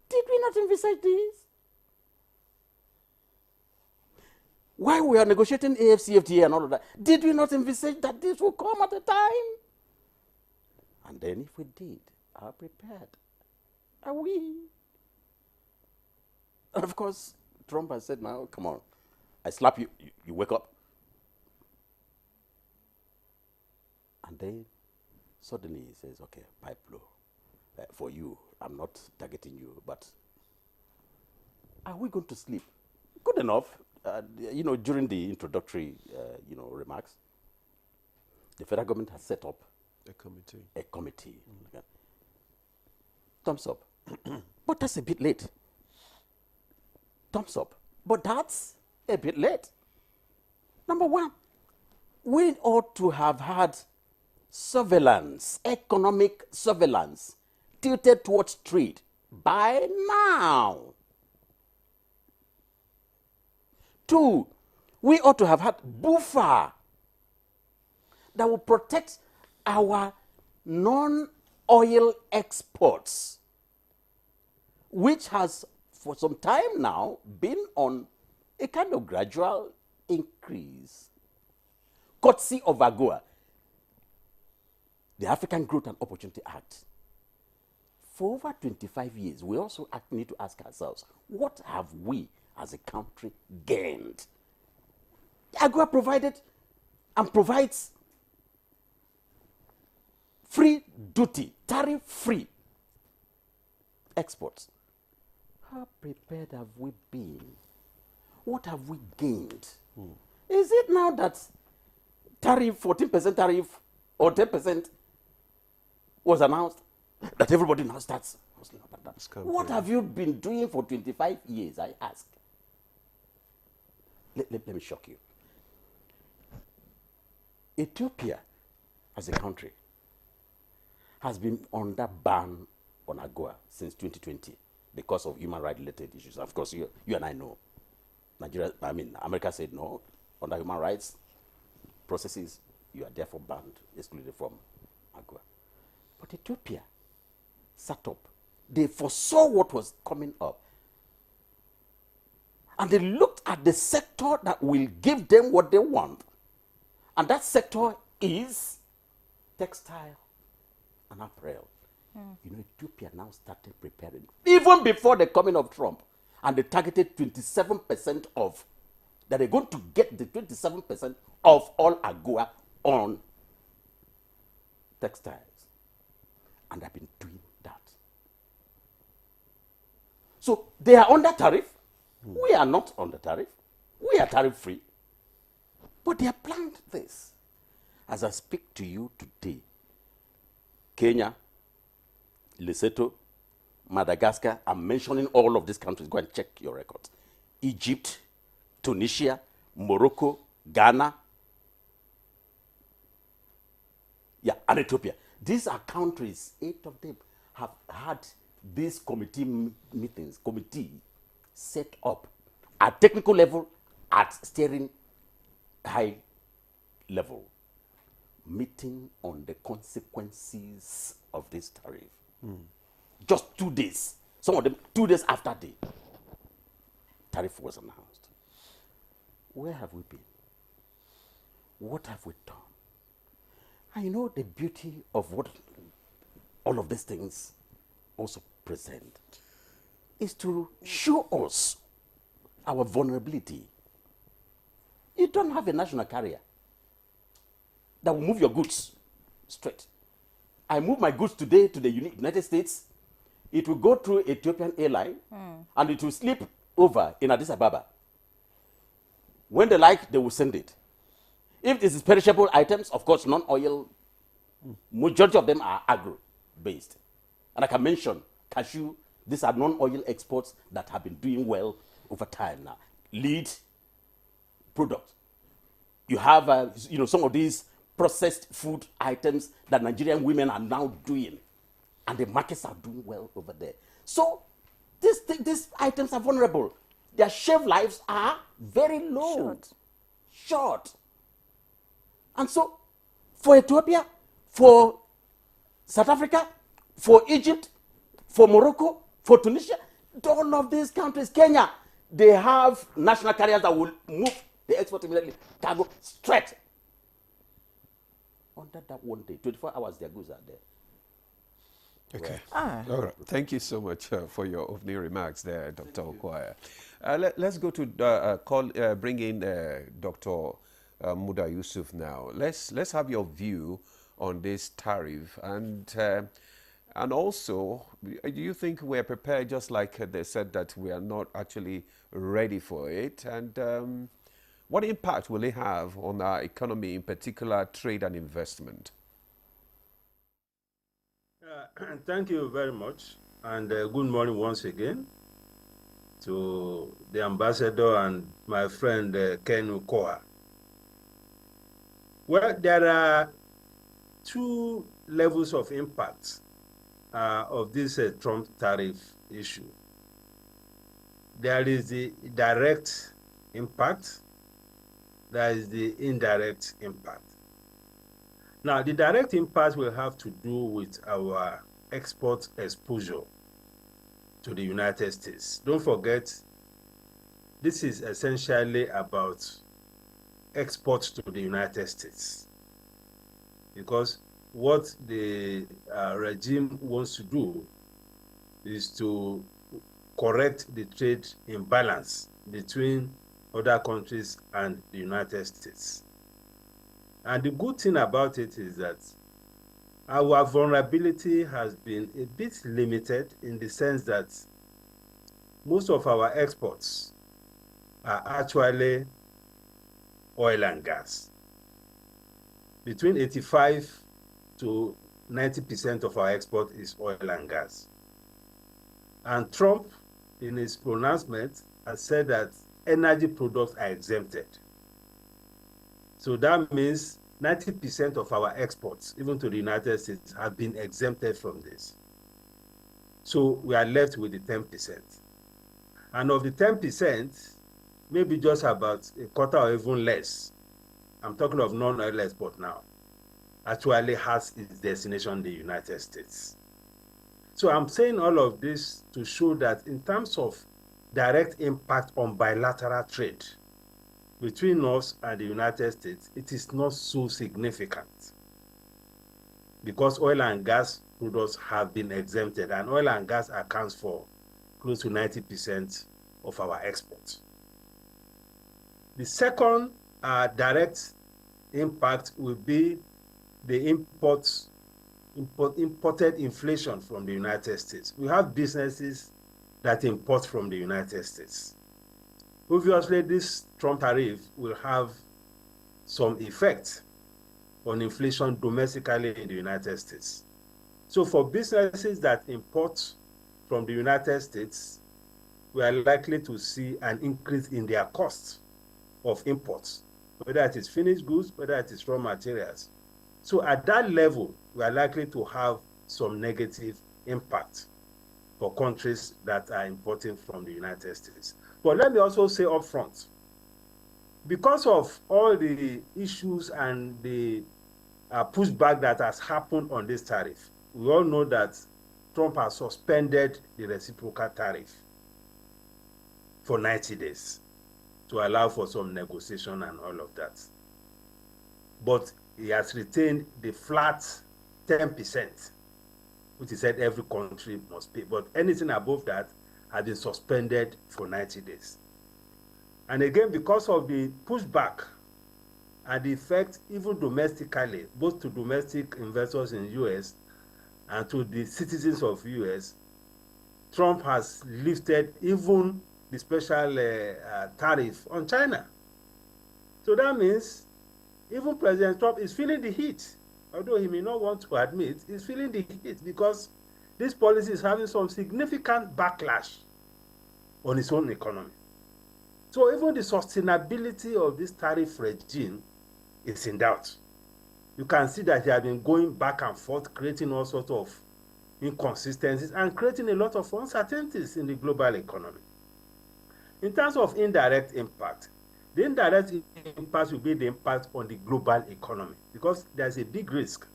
Speaker 19: did we not envisage this? While we are negotiating AFCFTA and all of that, did we not envisage that this will come at a time? And then if we did, are prepared? Are we? And of course, Trump has said, now, come on, I slap you, you wake up. And then suddenly he says, okay, pipe blow. For you, I'm not targeting you, but are we going to sleep? Good enough. During the introductory, remarks, the federal government has set up a committee. Okay. Thumbs up. But that's a bit late. Thumbs up. But that's a bit late. Number one, we ought to have had surveillance, economic surveillance, tilted towards trade by now. 2, we ought to have had buffer that will protect our non-oil exports, which has for some time now been on a kind of gradual increase. Courtesy of AGOA, the African Growth and Opportunity Act. For over 25 years, we also need to ask ourselves, what have we as a country gained? AGOA provided and provides free duty, tariff-free exports. How prepared have we been? What have we gained? Is it now that tariff, 14% tariff or 10% was announced, that everybody now starts hustling about that? What have you been doing for 25 years, I ask? Let me shock you. Ethiopia, as a country, has been under ban on AGOA since 2020 because of human rights related issues. Of course, you and I know. America said no. Under human rights processes, you are therefore banned, excluded from AGOA. But Ethiopia sat up. They foresaw what was coming up. And they looked at the sector that will give them what they want. And that sector is textile and apparel. Ethiopia now started preparing, even before the coming of Trump. And they targeted 27% of that they're going to get the 27% of all AGOA on textiles. And they've been doing that. So they are under tariff. We are not under tariff. We are tariff free. But they have planned this. As I speak to you today, Kenya, Lesotho, Madagascar, I'm mentioning all of these countries. Go and check your records. Egypt, Tunisia, Morocco, Ghana, and Ethiopia. These are countries, 8 of them have had these committee set up at technical level, at steering high level, meeting on the consequences of this tariff. Just 2 days, some of them 2 days after the tariff was announced. Where have we been? What have we done? I know the beauty of what all of these things also present is to show us our vulnerability. You don't have a national carrier that will move your goods straight. I move my goods today to the United States. It will go through Ethiopian airline and it will slip over in Addis Ababa. When they like, they will send it. If this is perishable items, of course, non-oil, majority of them are agro-based. And I can mention cashew. These are non-oil exports that have been doing well over time now. Lead product. You have, some of these processed food items that Nigerian women are now doing, and the markets are doing well over there. So these items are vulnerable. Their shelf lives are very low, short. And so, for Ethiopia, for South Africa, for Egypt, for Morocco, for Tunisia, all of these countries, Kenya, they have national carriers that will move the export immediately, cargo straight. Under that one day, 24 hours, their goods are there.
Speaker 1: Okay. All right. Thank you so much for your opening remarks there, Dr. Okwaya. Let's go to bring in Dr. Muda Yusuf now. Let's have your view on this tariff, and also, do you think we're prepared, just like they said that we are not actually ready for it? And what impact will it have on our economy, in particular trade and investment?
Speaker 18: Thank you very much, and good morning once again to the ambassador and my friend Ken Ukoha. Well, there are 2 levels of impact of this Trump tariff issue. There is the direct impact, there is the indirect impact. Now, the direct impact will have to do with our export exposure to the United States. Don't forget, this is essentially about exports to the United States, because what the regime wants to do is to correct the trade imbalance between other countries and the United States. And the good thing about it is that our vulnerability has been a bit limited, in the sense that most of our exports are actually oil and gas. Between 85 to 90% of our export is oil and gas. And Trump, in his pronouncement, has said that energy products are exempted. So that means 90% of our exports, even to the United States, have been exempted from this. So we are left with the 10%. And of the 10%, maybe just about a quarter or even less, I'm talking of non-oil export now, actually has its destination, the United States. So I'm saying all of this to show that in terms of direct impact on bilateral trade between us and the United States, it is not so significant, because oil and gas products have been exempted, and oil and gas accounts for close to 90% of our exports. The second direct impact will be the imported inflation from the United States. We have businesses that import from the United States. Obviously, this Trump tariff will have some effect on inflation domestically in the United States. So for businesses that import from the United States, we are likely to see an increase in their cost of imports, whether it is finished goods, whether it is raw materials. So at that level, we are likely to have some negative impact for countries that are importing from the United States. But let me also say up front, because of all the issues and the pushback that has happened on this tariff, we all know that Trump has suspended the reciprocal tariff for 90 days to allow for some negotiation and all of that. But he has retained the flat 10%, which he said every country must pay. But anything above that has been suspended for 90 days. And again, because of the pushback and the effect even domestically, both to domestic investors in the US and to the citizens of the US, Trump has lifted even the special tariff on China. So that means even President Trump is feeling the heat, although he may not want to admit, he's feeling the heat because this policy is having some significant backlash on its own economy. So even the sustainability of this tariff regime is in doubt. You can see that they have been going back and forth, creating all sorts of inconsistencies and creating a lot of uncertainties in the global economy. In terms of indirect impact, the indirect impact will be the impact on the global economy, because there's a big risk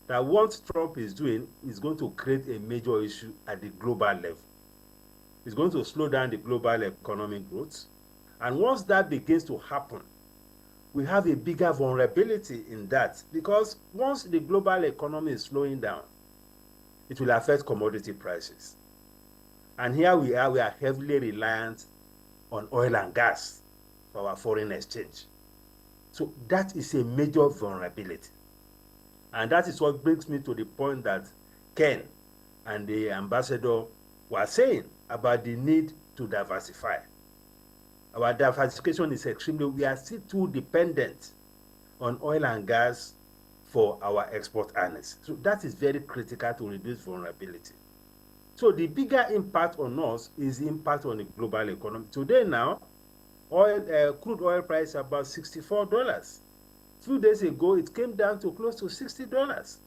Speaker 18: that what Trump is doing is going to create a major issue at the global level. It's going to slow down the global economic growth. And once that begins to happen, we have a bigger vulnerability in that, because once the global economy is slowing down, it will affect commodity prices. And here we are heavily reliant on oil and gas for our foreign exchange. So that is a major vulnerability. And that is what brings me to the point that Ken and the ambassador were saying about the need to diversify. Our diversification is extremely, we are still too dependent on oil and gas for our export earnings. So that is very critical to reduce vulnerability. So the bigger impact on us is the impact on the global economy. Today now, crude oil price is about $64. A few days ago, it came down to close to $60.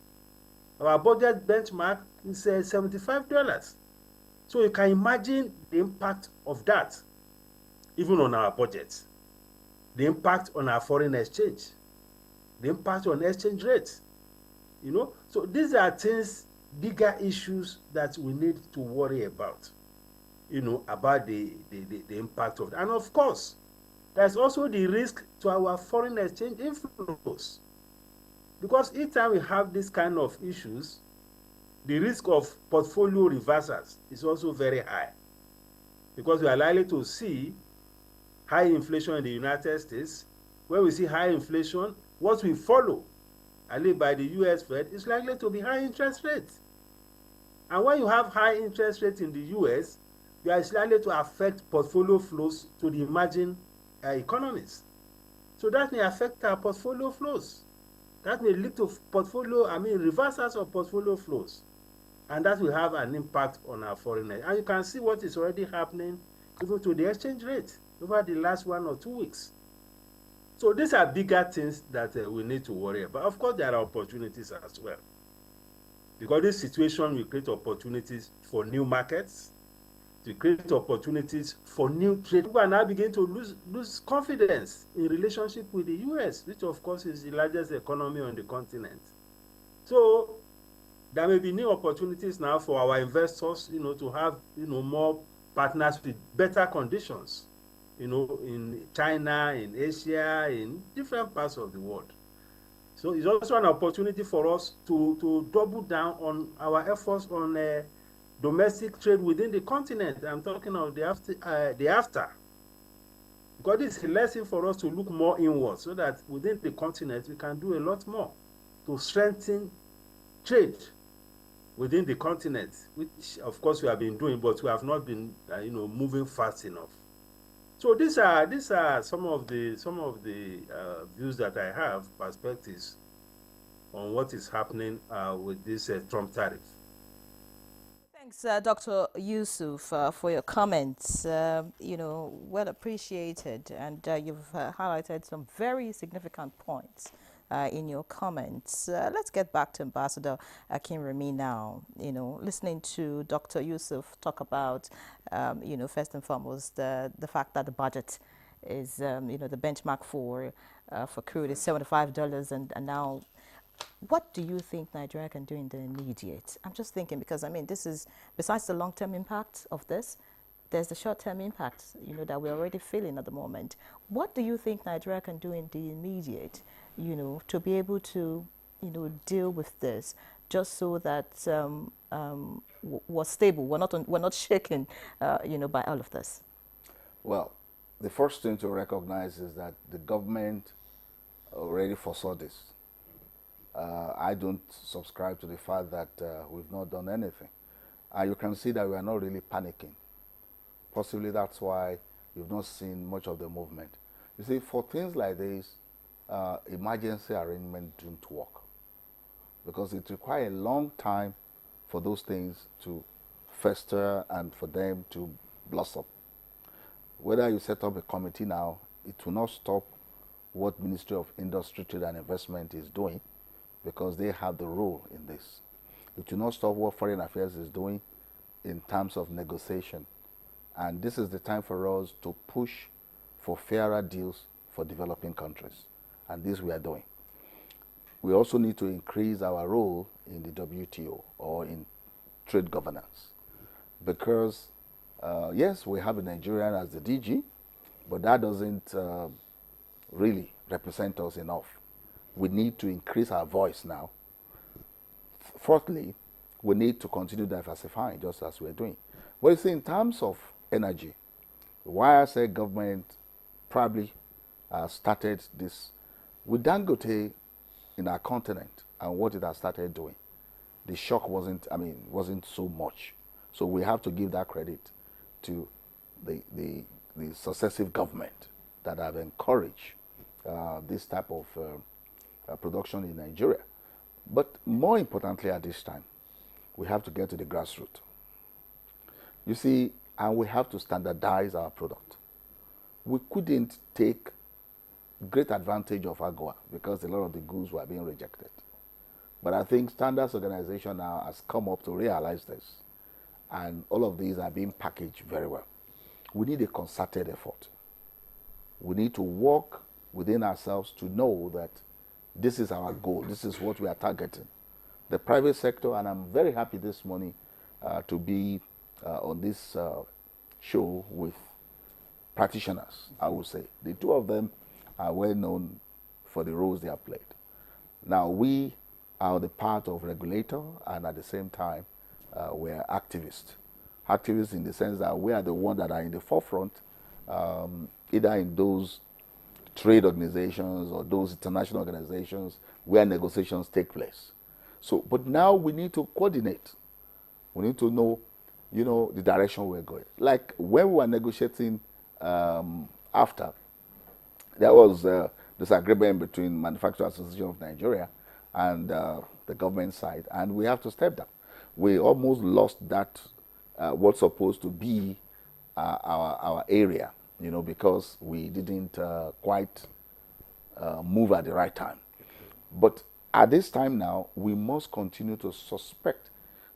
Speaker 18: Our budget benchmark is $75. So you can imagine the impact of that, even on our budget, the impact on our foreign exchange, the impact on exchange rates. You know, so these are things, bigger issues that we need to worry about, you know, about the impact of that. And of course, there's also the risk to our foreign exchange inflows. Because each time we have this kind of issues, the risk of portfolio reversals is also very high. Because we are likely to see high inflation in the United States. When we see high inflation, what we follow, led by the US Fed, is likely to be high interest rates. And when you have high interest rates in the US, you are likely to affect portfolio flows to the emerging economies. So that may affect our portfolio flows. That may lead to reversals of portfolio flows. And that will have an impact on our foreign exchange. And you can see what is already happening even to the exchange rate over the last 1 or 2 weeks. So these are bigger things that we need to worry about. Of course, there are opportunities as well. Because this situation will create opportunities for new markets, to create opportunities for new trade. People are now beginning to lose confidence in relationship with the US, which of course is the largest economy on the continent. So there may be new opportunities now for our investors, you know, to have, you know, more partners with better conditions, you know, in China, in Asia, in different parts of the world. So it's also an opportunity for us to double down on our efforts on domestic trade within the continent. I'm talking of the AFTA. Because it's a lesson for us to look more inward so that within the continent we can do a lot more to strengthen trade within the continent, which of course we have been doing, but we have not been moving fast enough. So these are some of the views that I have, perspectives on what is happening with this Trump tariff.
Speaker 2: Thanks, Dr. Yusuf, for your comments. Well appreciated, and you've highlighted some very significant points in your comments. Let's get back to Ambassador Akinremi now. Listening to Dr. Yusuf talk about, first and foremost, the fact that the budget is, the benchmark for crude is $75, and now. What do you think Nigeria can do in the immediate? I'm just thinking because, this is, besides the long-term impact of this, there's the short-term impact, that we're already feeling at the moment. What do you think Nigeria can do in the immediate, to be able to, deal with this, just so that we're stable, we're not shaken, by all of this?
Speaker 17: Well, the first thing to recognize is that the government already foresaw this. I don't subscribe to the fact that we've not done anything. You can see that we are not really panicking. Possibly that's why you've not seen much of the movement. You see, for things like this, emergency arrangement don't work because it requires a long time for those things to fester and for them to blossom. Whether you set up a committee now, it will not stop what Ministry of Industry, Trade and Investment is doing, because they have the role in this. It will not stop what Foreign Affairs is doing in terms of negotiation. And this is the time for us to push for fairer deals for developing countries. And this we are doing. We also need to increase our role in the WTO or in trade governance. Because, yes, we have a Nigerian as the DG, but that doesn't really represent us enough. We need to increase our voice now. Fourthly, we need to continue diversifying, just as we're doing. But you see, in terms of energy, the YSA government probably started this with Dangote in our continent and what it has started doing. The shock wasn't so much. So we have to give that credit to the successive government that have encouraged this type of production in Nigeria. But more importantly at this time, we have to get to the grassroots. You see, and we have to standardize our product. We couldn't take great advantage of AGOA because a lot of the goods were being rejected. But I think Standards Organization now has come up to realize this, and all of these are being packaged very well. We need a concerted effort. We need to work within ourselves to know that this is our goal. This is what we are targeting. The private sector, and I'm very happy this morning to be on this show with practitioners, I would say. The two of them are well known for the roles they have played. Now, we are the part of regulator, and at the same time, we are activists. Activists in the sense that we are the ones that are in the forefront, either in those trade organizations or those international organizations where negotiations take place. So, but now we need to coordinate. We need to know, the direction we're going. Like when we were negotiating after, there was this agreement between Manufacturers Association of Nigeria and the government side, and we have to step down. We almost lost that, what's supposed to be our area, because we didn't quite move at the right time. But at this time now, we must continue to suspect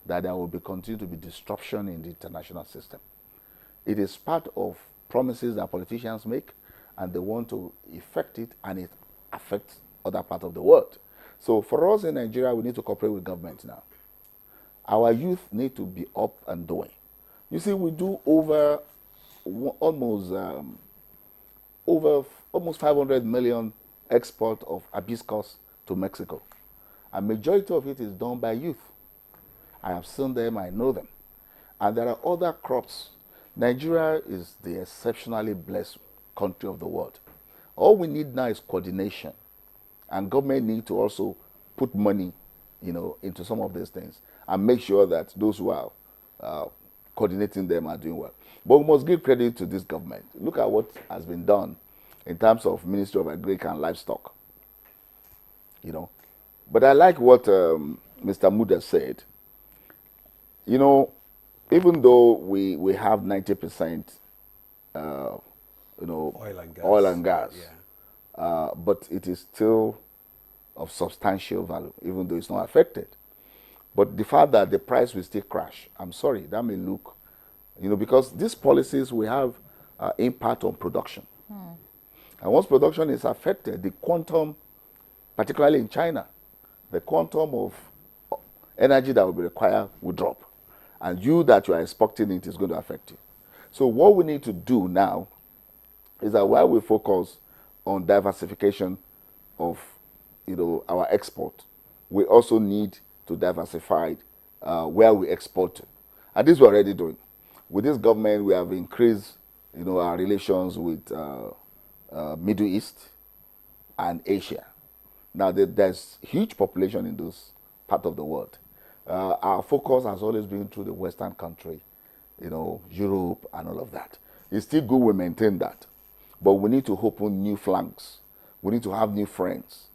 Speaker 17: that there will continue to be disruption in the international system. It is part of promises that politicians make, and they want to effect it, and it affects other parts of the world. So for us in Nigeria, we need to cooperate with government now. Our youth need to be up and doing. You see, we do over almost 500 million export of hibiscus to Mexico. A majority of it is done by youth. I have seen them, I know them. And there are other crops. Nigeria is the exceptionally blessed country of the world. All we need now is coordination, and government need to also put money, into some of these things and make sure that those who are coordinating them are doing well. But we must give credit to this government. Look at what has been done in terms of Ministry of Agriculture and Livestock. But I like what Mr. Muda said. Even though we have 90%, oil and gas, yeah. But it is still of substantial value, even though it's not affected. But the fact that the price will still crash, I'm sorry, that may look, because these policies will have impact on production. And once production is affected, the quantum, particularly in China, the quantum of energy that will be required will drop. And you that you are exporting it is going to affect you. So what we need to do now is that while we focus on diversification of our export, we also need to diversify where we export to. And this we're already doing. With this government, we have increased our relations with Middle East and Asia. Now, there's huge population in those parts of the world. Our focus has always been through the Western country, Europe and all of that. It's still good we maintain that. But we need to open new flanks. We need to have new friends,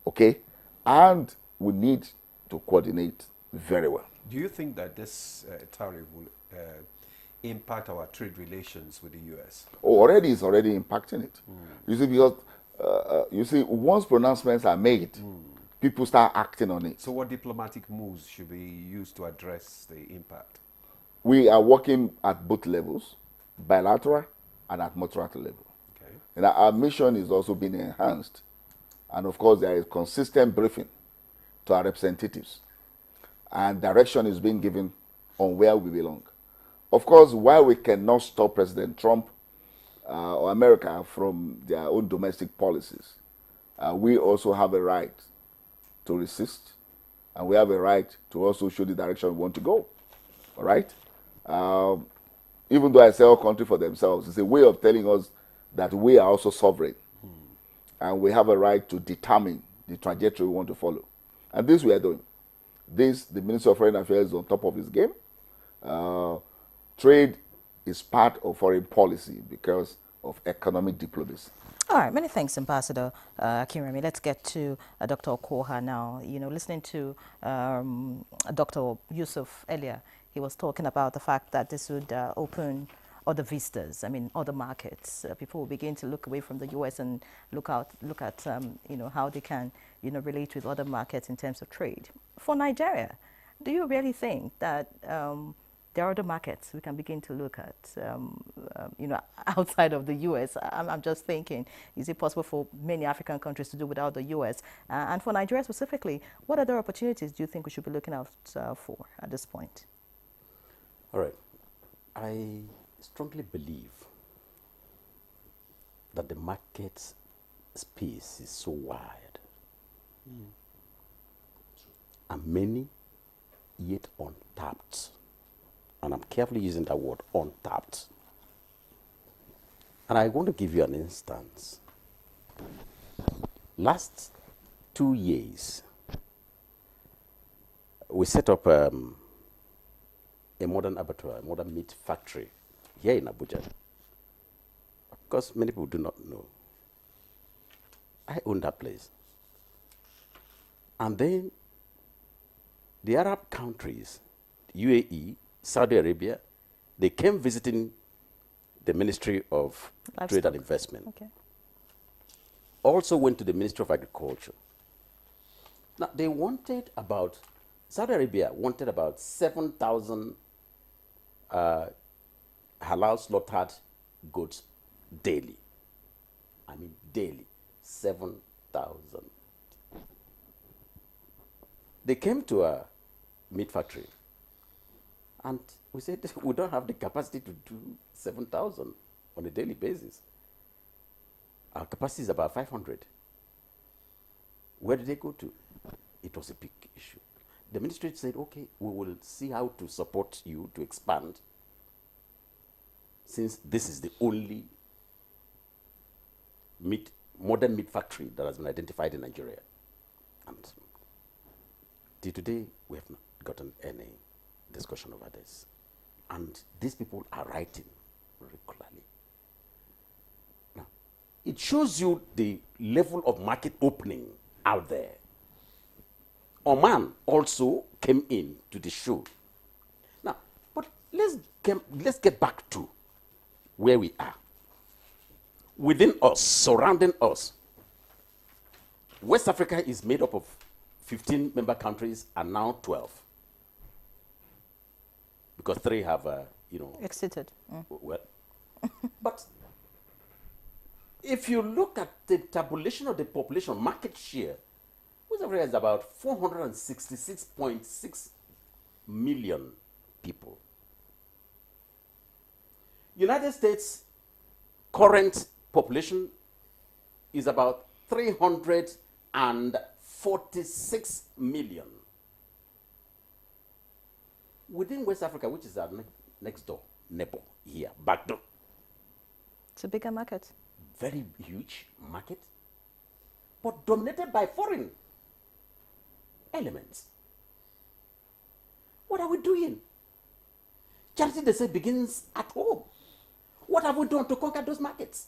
Speaker 17: okay? And we need to coordinate very well.
Speaker 1: Do you think that this tariff will impact our trade relations with the U.S.?
Speaker 17: Oh, it's already impacting it. You see, because, once pronouncements are made, people start acting on it.
Speaker 1: So what diplomatic moves should be used to address the impact?
Speaker 17: We are working at both levels, bilateral and at multilateral level. Okay. And our mission is also being enhanced. And of course, there is consistent briefing to our representatives. And direction is being given on where we belong. Of course, while we cannot stop President Trump or America from their own domestic policies, we also have a right to resist, and we have a right to also show the direction we want to go. All right? Even though I say all country for themselves, it's a way of telling us that we are also sovereign, and we have a right to determine the trajectory we want to follow. And this we are doing. The Ministry of Foreign Affairs is on top of his game. Trade is part of foreign policy because of economic diplomacy.
Speaker 2: All right, many thanks, Ambassador Akinremi. Let's get to Dr. Okoha now. Listening to Dr. Yusuf earlier, he was talking about the fact that this would open other vistas, other markets. People will begin to look away from the U.S. and look at how they can, relate with other markets in terms of trade. For Nigeria, do you really think that there are other markets we can begin to look at, outside of the U.S.? I'm just thinking, is it possible for many African countries to do without the U.S.? And for Nigeria specifically, what other opportunities do you think we should be looking out for at this point?
Speaker 19: All right. I strongly believe that the market space is so wide and many yet untapped. And I'm carefully using that word, untapped. And I want to give you an instance. Last 2 years, we set up a modern abattoir, a modern meat factory here in Abuja. Of course, many people do not know. I own that place. And then the Arab countries, UAE, Saudi Arabia, they came visiting the Ministry of Trade and Investment. Okay. Also went to the Ministry of Agriculture. Now, they wanted about, Saudi Arabia wanted about 7,000 halal slaughtered goats daily. Daily, 7,000. They came to a meat factory. And we said, we don't have the capacity to do 7,000 on a daily basis. Our capacity is about 500. Where did they go to? It was a big issue. The ministry said, okay, we will see how to support you to expand, since this is the only modern meat factory that has been identified in Nigeria. And till today, we have not gotten any discussion over this. And these people are writing regularly. Now, it shows you the level of market opening out there. Oman also came in to the show. Now, but let's get back to where we are. Within us, surrounding us, West Africa is made up of 15 member countries and now 12. Because 3 have,
Speaker 2: exited.
Speaker 19: Well, but if you look at the tabulation of the population market share, West Africa is about 466.6 million people. United States current population is about 346 million. Within West Africa, which is our next door neighbor here, back door.
Speaker 2: It's a bigger market.
Speaker 19: Very huge market, but dominated by foreign elements. What are we doing? Charity, they say, begins at home. What have we done to conquer those markets?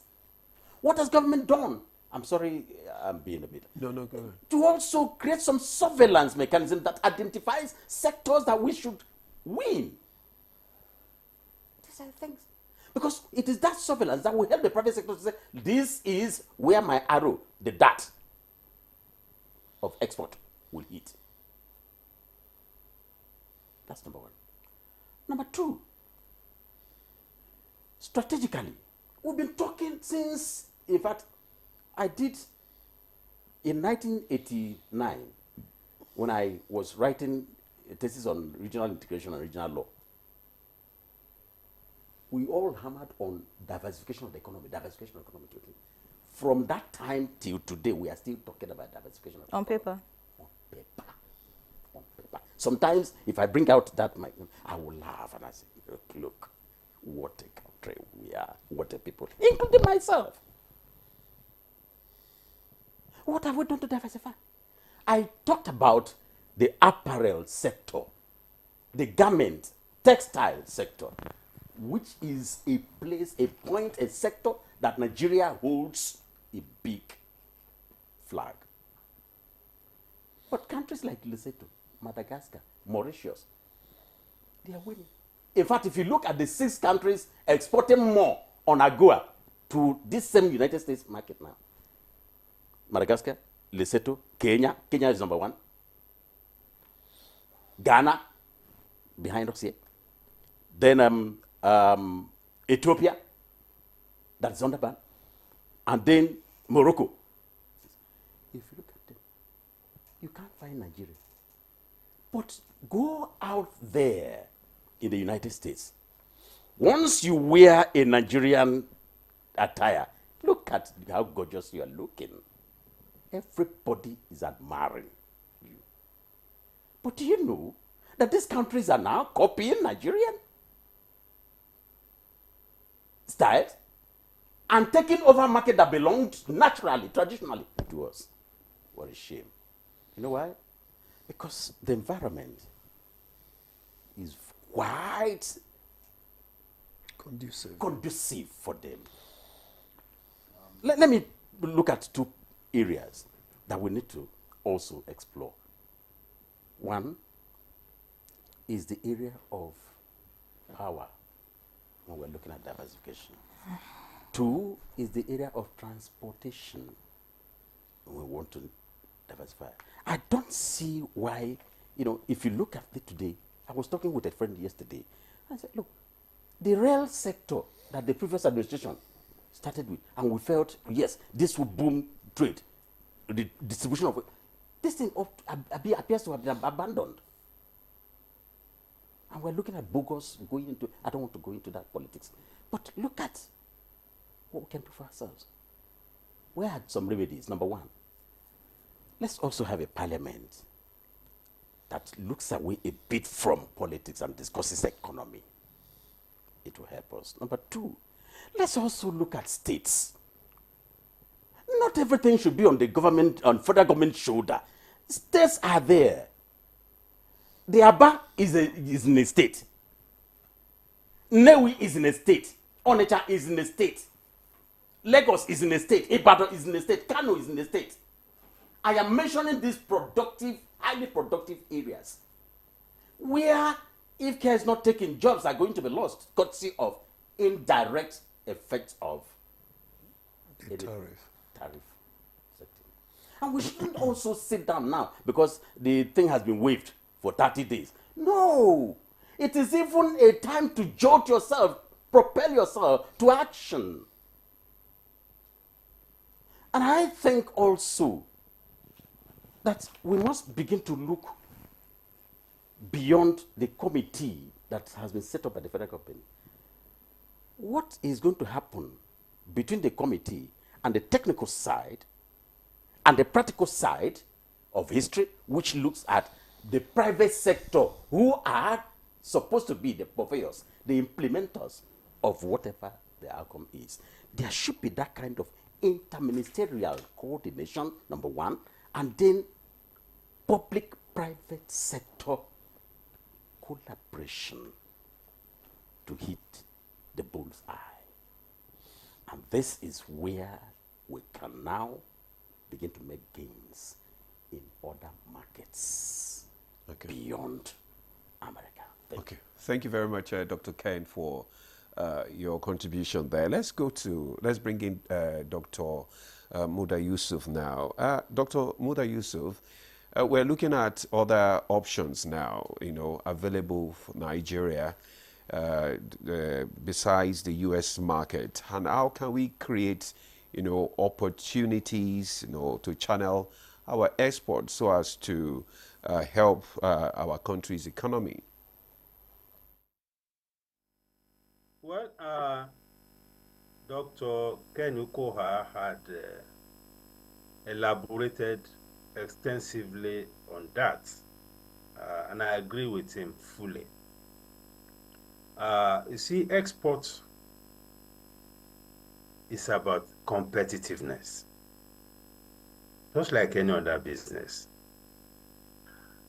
Speaker 19: What has government done? I'm sorry, I'm being a bit.
Speaker 1: No, go ahead.
Speaker 19: To also create some surveillance mechanism that identifies sectors that we should win. These are things. Because it is that surveillance that will help the private sector to say, this is where my arrow, the dart of export, will hit. That's number one. Number two, strategically, we've been talking since, in fact, I did in 1989, when I was writing a thesis on regional integration and regional law. We all hammered on diversification of the economy, diversification of the economy. From that time till today, we are still talking about diversification of the economy.
Speaker 2: Paper.
Speaker 19: On paper. On paper. Sometimes, if I bring out that, I will laugh and I say, look, what a country we are, what a people, including myself. What have we done to diversify? I talked about the apparel sector, the garment, textile sector, which is a place, a point, a sector that Nigeria holds a big flag. But countries like Lesotho, Madagascar, Mauritius, they are winning. In fact, if you look at the 6 countries exporting more on AGOA to this same United States market now, Madagascar, Lesotho, Kenya is number 1. Ghana, behind us here. Then Ethiopia, that's on the ban. And then Morocco. If you look at them, you can't find Nigeria. But go out there in the United States. Once you wear a Nigerian attire, look at how gorgeous you are looking. Everybody is admiring you. But do you know that these countries are now copying Nigerian styles and taking over a market that belonged naturally, traditionally to us? What a shame. You know why? Because the environment is quite conducive for them. Let me look at 2 areas that we need to also explore. One is the area of power when we're looking at diversification. 2 is the area of transportation when we want to diversify. I don't see why, if you look at it today, I was talking with a friend yesterday. I said, look, the rail sector that the previous administration started with, and we felt, yes, this will boom trade, the distribution of this thing appears to have been abandoned. And we're looking at bogus going into, I don't want to go into that politics, but look at what we can do for ourselves. We had some remedies. Number 1, let's also have a parliament that looks away a bit from politics and discusses economy. It will help us. Number 2, let's also look at states Not everything should be on the government, on federal government shoulder. States are there. The Aba is in a state. Newi is in a state. Onitsha is in a state. Lagos is in a state. Ibadan is in a state. Kano is in a state. I am mentioning these productive, highly productive areas where, if care is not taken, jobs are going to be lost, courtesy of indirect effects of
Speaker 13: the tariff.
Speaker 19: And we shouldn't also sit down now because the thing has been waived for 30 days. No, it is even a time to jolt yourself, propel yourself to action. And I think also that we must begin to look beyond the committee that has been set up by the federal government. What is going to happen between the committee and the technical side and the practical side of history, which looks at the private sector, who are supposed to be the purveyors, the implementers of whatever the outcome is? There should be that kind of interministerial coordination, number one, and then public-private sector collaboration to hit the bull's eye. And this is where we can now begin to make gains in other markets beyond America.
Speaker 1: Thank you very much, Dr. Ken, for your contribution there. Let's bring in Dr. Muda Yusuf now. Dr. Muda Yusuf, we're looking at other options now, available for Nigeria besides the U.S. market. And how can we create, opportunities, to channel our exports so as to help our country's economy?
Speaker 18: Well, Dr. Ken Ukoha had elaborated extensively on that, and I agree with him fully. You see, export is about competitiveness, just like any other business.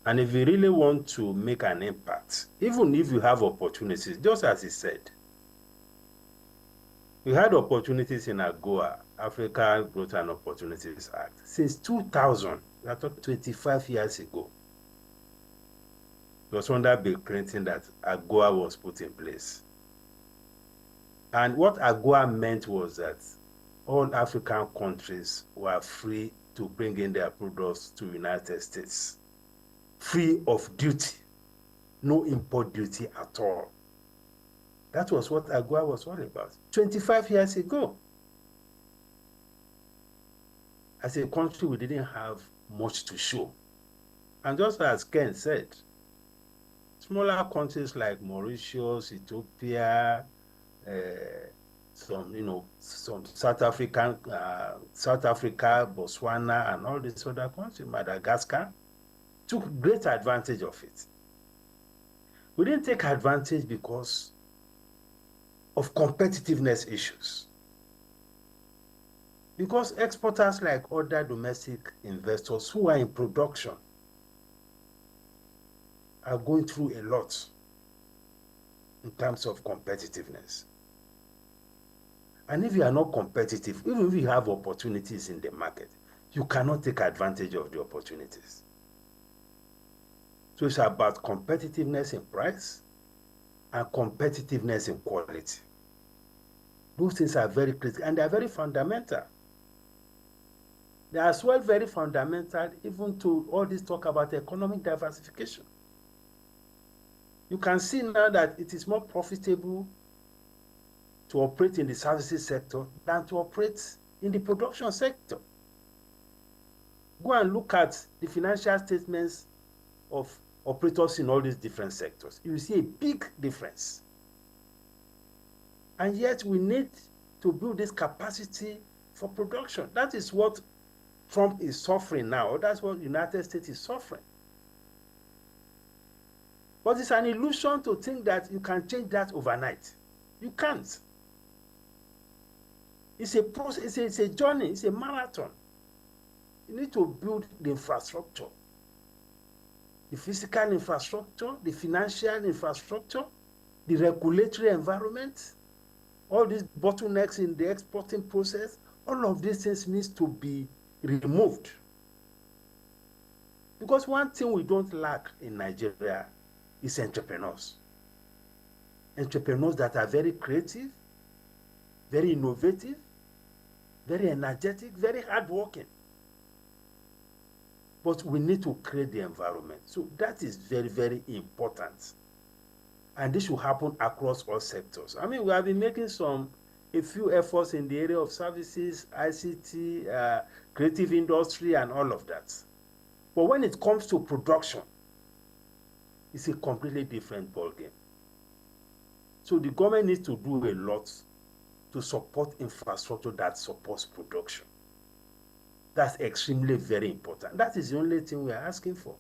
Speaker 18: And if you really want to make an impact, even if you have opportunities, just as he said, we had opportunities in AGOA, Africa Growth and Opportunities Act, since 2000. We are talking 25 years ago. It was under Bill Clinton that AGOA was put in place. And what AGOA meant was that all African countries were free to bring in their products to the United States, free of duty, no import duty at all. That was what AGOA was all about 25 years ago. As a country, we didn't have much to show. And just as Ken said, smaller countries like Mauritius, Ethiopia, some South Africa, Botswana, and all these other countries, Madagascar, took great advantage of it. We didn't take advantage because of competitiveness issues. Because exporters, like other domestic investors who are in production, are going through a lot in terms of competitiveness. And if you are not competitive, even if you have opportunities in the market, you cannot take advantage of the opportunities. So it's about competitiveness in price and competitiveness in quality. Those things are very critical and they are very fundamental. They are as well very fundamental even to all this talk about economic diversification. You can see now that it is more profitable to operate in the services sector than to operate in the production sector. Go and look at the financial statements of operators in all these different sectors. You will see a big difference. And yet we need to build this capacity for production. That is what Trump is suffering now. That's what the United States is suffering. But it's an illusion to think that you can change that overnight. You can't. It's a process, it's a journey, it's a marathon. You need to build the infrastructure, the physical infrastructure, the financial infrastructure, the regulatory environment, all these bottlenecks in the exporting process. All of these things needs to be removed. Because one thing we don't lack in Nigeria is entrepreneurs. Entrepreneurs that are very creative, very innovative, very energetic, very hardworking. But we need to create the environment. So that is very, very important. And this should happen across all sectors. I mean, we have been making a few efforts in the area of services, ICT, creative industry, and all of that. But when it comes to production, it's a completely different ballgame. So the government needs to do a lot to support infrastructure that supports production. That's extremely very important. That is the only thing we are asking for.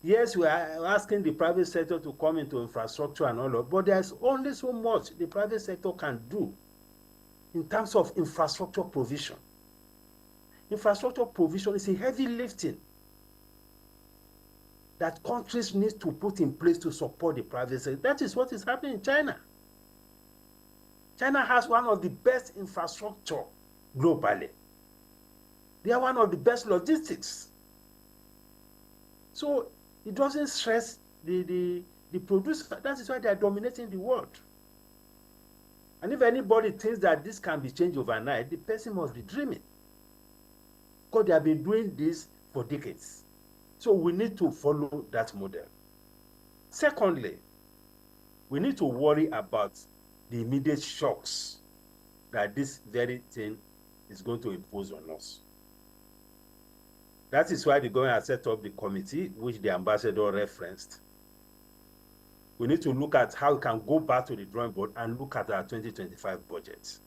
Speaker 18: Yes, we are asking the private sector to come into infrastructure and all of, but there's only so much the private sector can do in terms of infrastructure provision. Infrastructure provision is a heavy lifting that countries need to put in place to support the private sector. That is what is happening in China. China has one of the best infrastructure globally. They are one of the best logistics. So it doesn't stress the producer. That is why they are dominating the world. And if anybody thinks that this can be changed overnight, the person must be dreaming. Because they have been doing this for decades. So we need to follow that model. Secondly, we need to worry about the immediate shocks that this very thing is going to impose on us. That is why the government has set up the committee, which the ambassador referenced. We need to look at how we can go back to the drawing board and look at our 2025 budget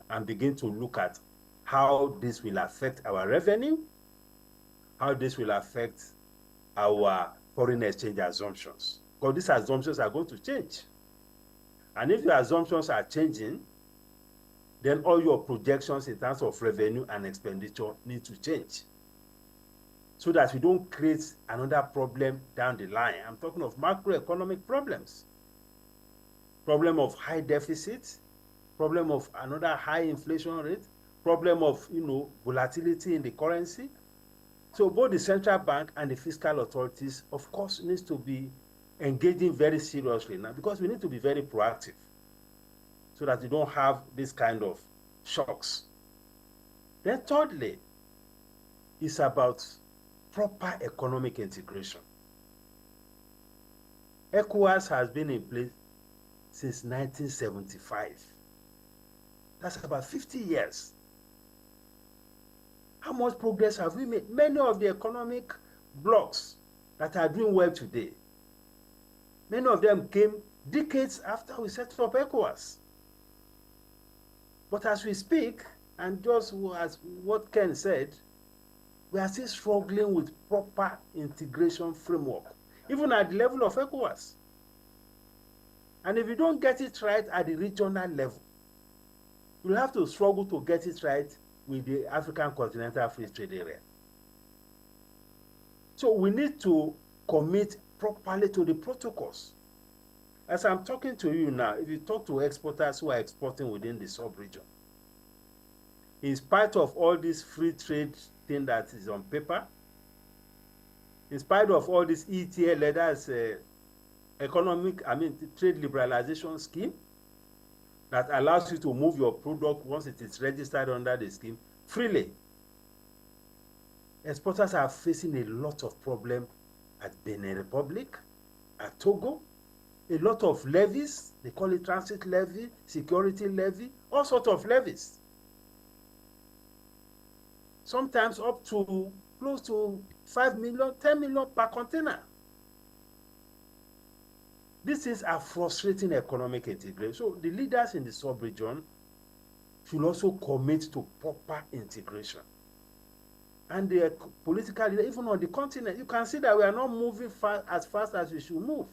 Speaker 18: and begin to look at how this will affect our revenue, how this will affect our foreign exchange assumptions. Because these assumptions are going to change. And if your assumptions are changing, then all your projections in terms of revenue and expenditure need to change so that we don't create another problem down the line. I'm talking of macroeconomic problems. Problem of high deficit, problem of another high inflation rate, problem of volatility in the currency. So both the central bank and the fiscal authorities, of course, needs to be engaging very seriously now, because we need to be very proactive so that we don't have this kind of shocks. Then thirdly, it's about proper economic integration. ECOWAS has been in place since 1975. That's about 50 years. How much progress have we made? Many of the economic blocs that are doing well today, many of them came decades after we set up ECOWAS. But as we speak, and just as what Ken said, we are still struggling with proper integration framework, even at the level of ECOWAS. And if you don't get it right at the regional level, you'll have to struggle to get it right with the African Continental Free Trade Area. So we need to commit properly to the protocols. As I'm talking to you now, if you talk to exporters who are exporting within the sub-region, in spite of all this free trade thing that is on paper, in spite of all this ETL, that's trade liberalization scheme that allows you to move your product once it is registered under the scheme freely, exporters are facing a lot of problems at Benin Republic, at Togo, a lot of levies, they call it transit levy, security levy, all sorts of levies. Sometimes up to close to 5 million, 10 million per container. These things are frustrating economic integration. So the leaders in the sub-region should also commit to proper integration. And the political leaders, even on the continent, you can see that we are not moving as fast as we should move.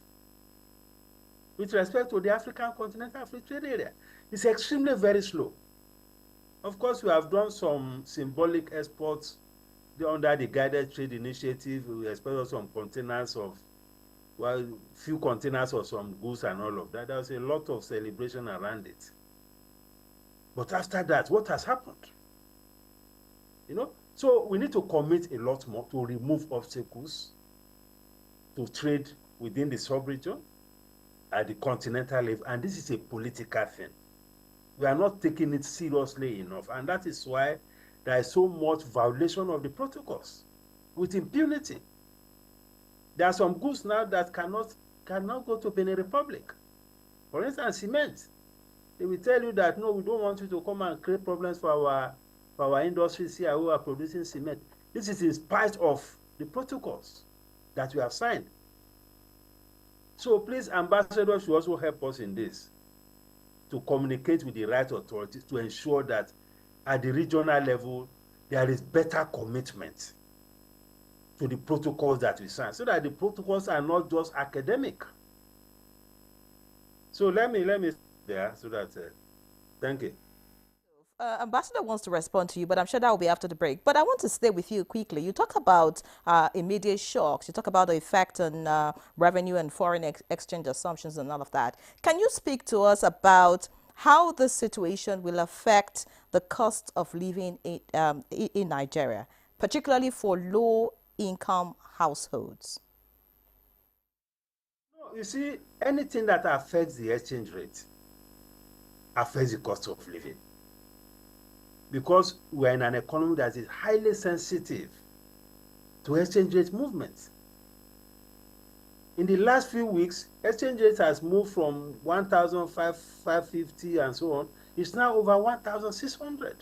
Speaker 18: with respect to the African Continental Free Trade Area. It's extremely very slow. Of course, we have done some symbolic exports under the Guided Trade Initiative. We export some containers of, well, few containers of some goods and all of that. There was a lot of celebration around it. But after that, what has happened? You know, so we need to commit a lot more to remove obstacles to trade within the sub-region at the continental level, and this is a political thing. We are not taking it seriously enough, and that is why there is so much violation of the protocols with impunity. There are some goods now that cannot go to Benin Republic. For instance, cement. They will tell you that, no, we don't want you to come and create problems for our industries here who are producing cement. This is in spite of the protocols that we have signed. So please, ambassadors should also help us in this, to communicate with the right authorities to ensure that at the regional level, there is better commitment to the protocols that we sign, so that the protocols are not just academic. So let me there, so that, thank you.
Speaker 2: Ambassador wants to respond to you, but I'm sure that will be after the break. But I want to stay with you quickly. You talk about immediate shocks. You talk about the effect on revenue and foreign exchange assumptions and all of that. Can you speak to us about how this situation will affect the cost of living in Nigeria, particularly for low-income households?
Speaker 18: You see, anything that affects the exchange rate affects the cost of living, because we're in an economy that is highly sensitive to exchange rate movements. In the last few weeks, exchange rate has moved from 1,550 and so on. It's now over 1,600.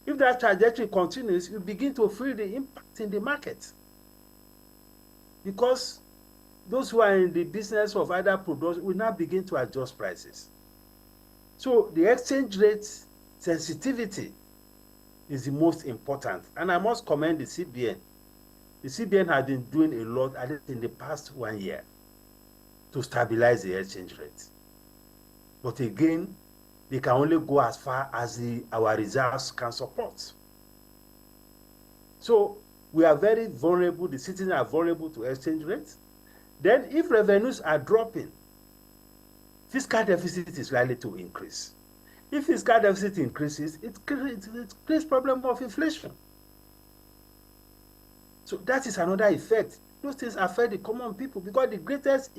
Speaker 18: If that trajectory continues, you begin to feel the impact in the market, because those who are in the business of either production will now begin to adjust prices. So the exchange rate sensitivity is the most important. And I must commend the CBN. The CBN has been doing a lot, at least in the past 1 year, to stabilize the exchange rate. But again, they can only go as far as our reserves can support. So we are very vulnerable, the citizens are vulnerable to exchange rates. Then if revenues are dropping, fiscal deficit is likely to increase. If fiscal deficit increases, it creates problem of inflation. So that is another effect. Those things affect the common people, because the greatest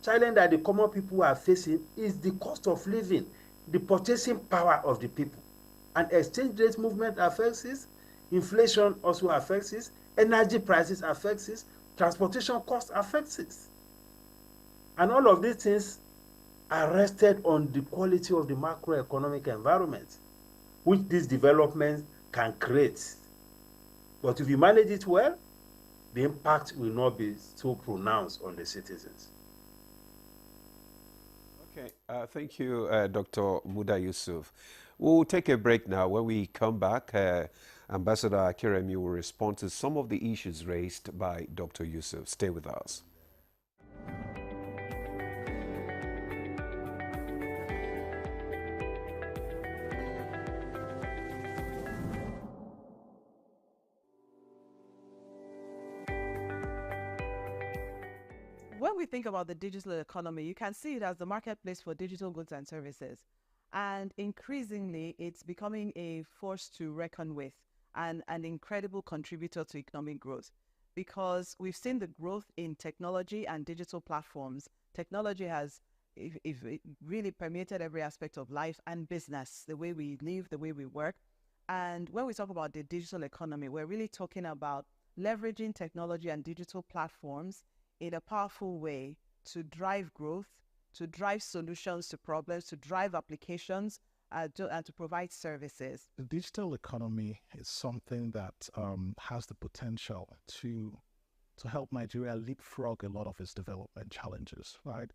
Speaker 18: challenge that the common people are facing is the cost of living, the purchasing power of the people. And exchange rate movement affects it, inflation also affects it, energy prices affects it, transportation costs affects it. And all of these things are rested on the quality of the macroeconomic environment, which these developments can create. But if you manage it well, the impact will not be so pronounced on the citizens.
Speaker 1: Okay, thank you, Dr. Muda Yusuf. We'll take a break now. When we come back, Ambassador Akeremi will respond to some of the issues raised by Dr. Yusuf. Stay with us.
Speaker 20: When we think about the digital economy, you can see it as the marketplace for digital goods and services. And increasingly, it's becoming a force to reckon with and an incredible contributor to economic growth, because we've seen the growth in technology and digital platforms. Technology has it really permeated every aspect of life and business, the way we live, the way we work. And when we talk about the digital economy, we're really talking about leveraging technology and digital platforms in a powerful way to drive growth, to drive solutions to problems, to drive applications, and to provide services.
Speaker 21: The digital economy is something that has the potential to help Nigeria leapfrog a lot of its development challenges, right?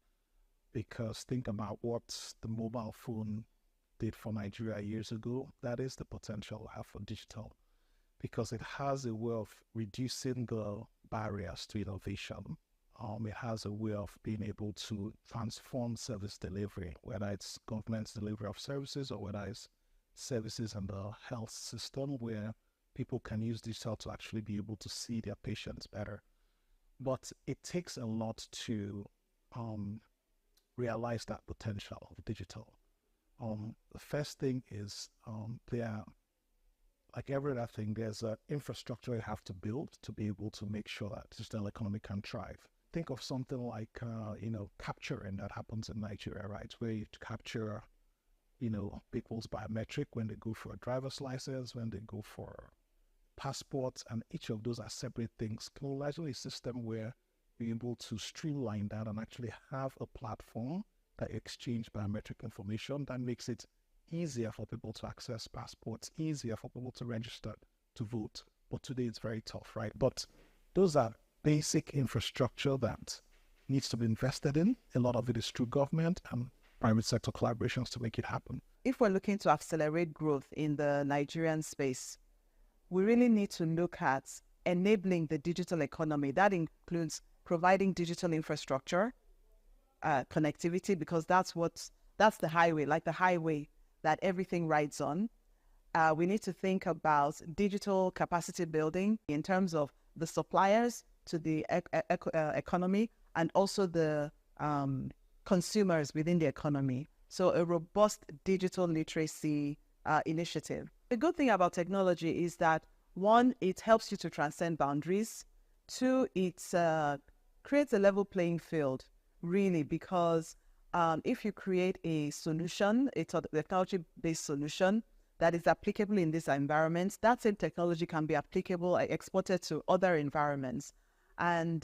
Speaker 21: Because think about what the mobile phone did for Nigeria years ago. That is the potential we have for digital, because it has a way of reducing the barriers to innovation It has a way of being able to transform service delivery, whether it's government's delivery of services or whether it's services in the health system where people can use digital to actually be able to see their patients better. But it takes a lot to realize that potential of digital. The first thing is like every other thing, there's an infrastructure you have to build to be able to make sure that digital economy can thrive. Think of something like, capturing that happens in Nigeria, right? Where you capture, people's biometric when they go for a driver's license, when they go for passports, and each of those are separate things. Largely a system where you're able to streamline that and actually have a platform that exchange biometric information that makes it easier for people to access passports, easier for people to register to vote. But today it's very tough, right? But those are basic infrastructure that needs to be invested in. A lot of it is through government and private sector collaborations to make it happen.
Speaker 20: If we're looking to accelerate growth in the Nigerian space, we really need to look at enabling the digital economy. That includes providing digital infrastructure, connectivity, because that's the highway, like the highway that everything rides on. We need to think about digital capacity building in terms of the suppliers to the economy and also the consumers within the economy. So a robust digital literacy initiative. The good thing about technology is that, one, it helps you to transcend boundaries. Two, it creates a level playing field, really, because if you create a solution, a technology-based solution that is applicable in this environment, that same technology can be applicable, exported to other environments. And,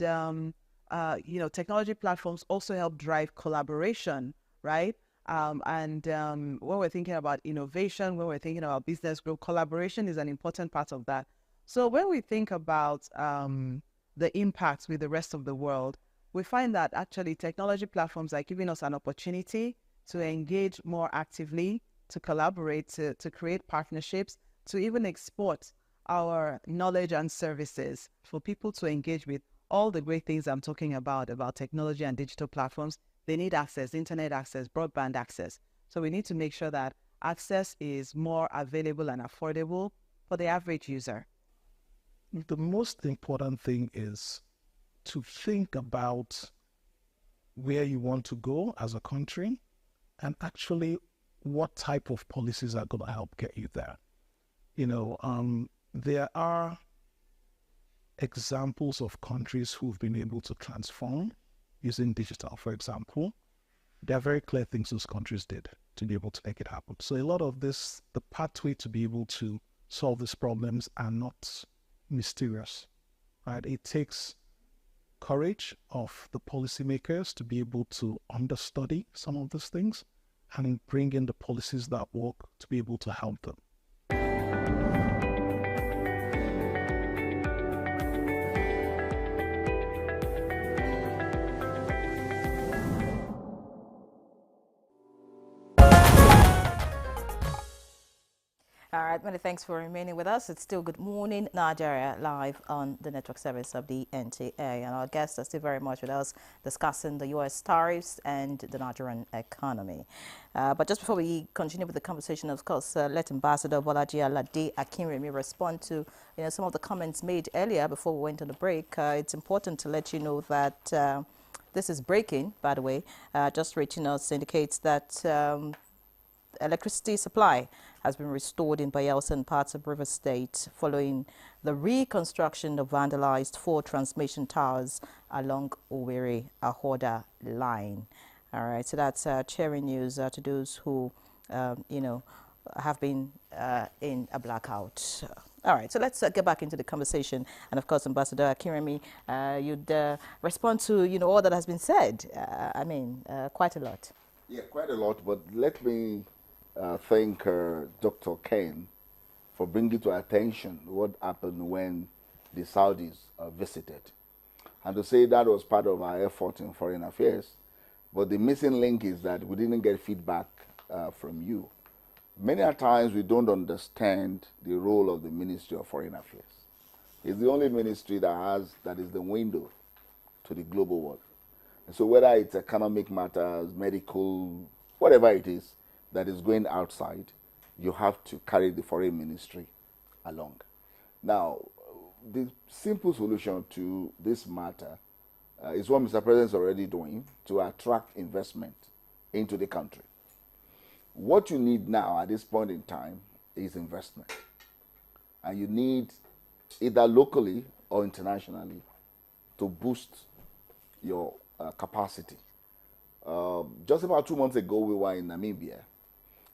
Speaker 20: technology platforms also help drive collaboration, right? When we're thinking about innovation, when we're thinking about business growth, collaboration is an important part of that. So when we think about the impacts with the rest of the world, we find that actually technology platforms are giving us an opportunity to engage more actively, to collaborate, to create partnerships, to even export our knowledge and services for people to engage with all the great things I'm talking about technology and digital platforms. They need access, internet access, broadband access. So we need to make sure that access is more available and affordable for the average user.
Speaker 21: The most important thing is to think about where you want to go as a country and actually what type of policies are going to help get you there. There are examples of countries who've been able to transform using digital, for example. There are very clear things those countries did to be able to make it happen. So a lot of this, the pathway to be able to solve these problems are not mysterious, right? It takes courage of the policymakers to be able to understudy some of these things and bring in the policies that work to be able to help them.
Speaker 2: All right, many thanks for remaining with us. It's still Good Morning Nigeria, live on the network service of the NTA. And our guests are still very much with us, discussing the U.S. tariffs and the Nigerian economy. But just before we continue with the conversation, of course, let Ambassador Bolaji Alade Akinremi respond to some of the comments made earlier before we went on the break. It's important to let you know that this is breaking, by the way. Just reaching us indicates that electricity supply has been restored in Bayelsa and parts of River State following the reconstruction of vandalized 4 transmission towers along Owerri-Ahoda line. All right, so that's cheering news to those who, have been in a blackout. All right, so let's get back into the conversation. And of course, Ambassador Akinremi, you'd respond to, all that has been said. Quite a lot.
Speaker 17: Yeah, quite a lot, but let me thank Dr. Ken for bringing to our attention what happened when the Saudis visited. And to say that was part of our effort in foreign affairs, but the missing link is that we didn't get feedback from you. Many a times we don't understand the role of the Ministry of Foreign Affairs. It's the only ministry that is the window to the global world. And so whether it's economic matters, medical, whatever it is that is going outside, you have to carry the foreign ministry along. Now, the simple solution to this matter is what Mr. President is already doing to attract investment into the country. What you need now at this point in time is investment. And you need either locally or internationally to boost your capacity. Just about 2 months ago, we were in Namibia,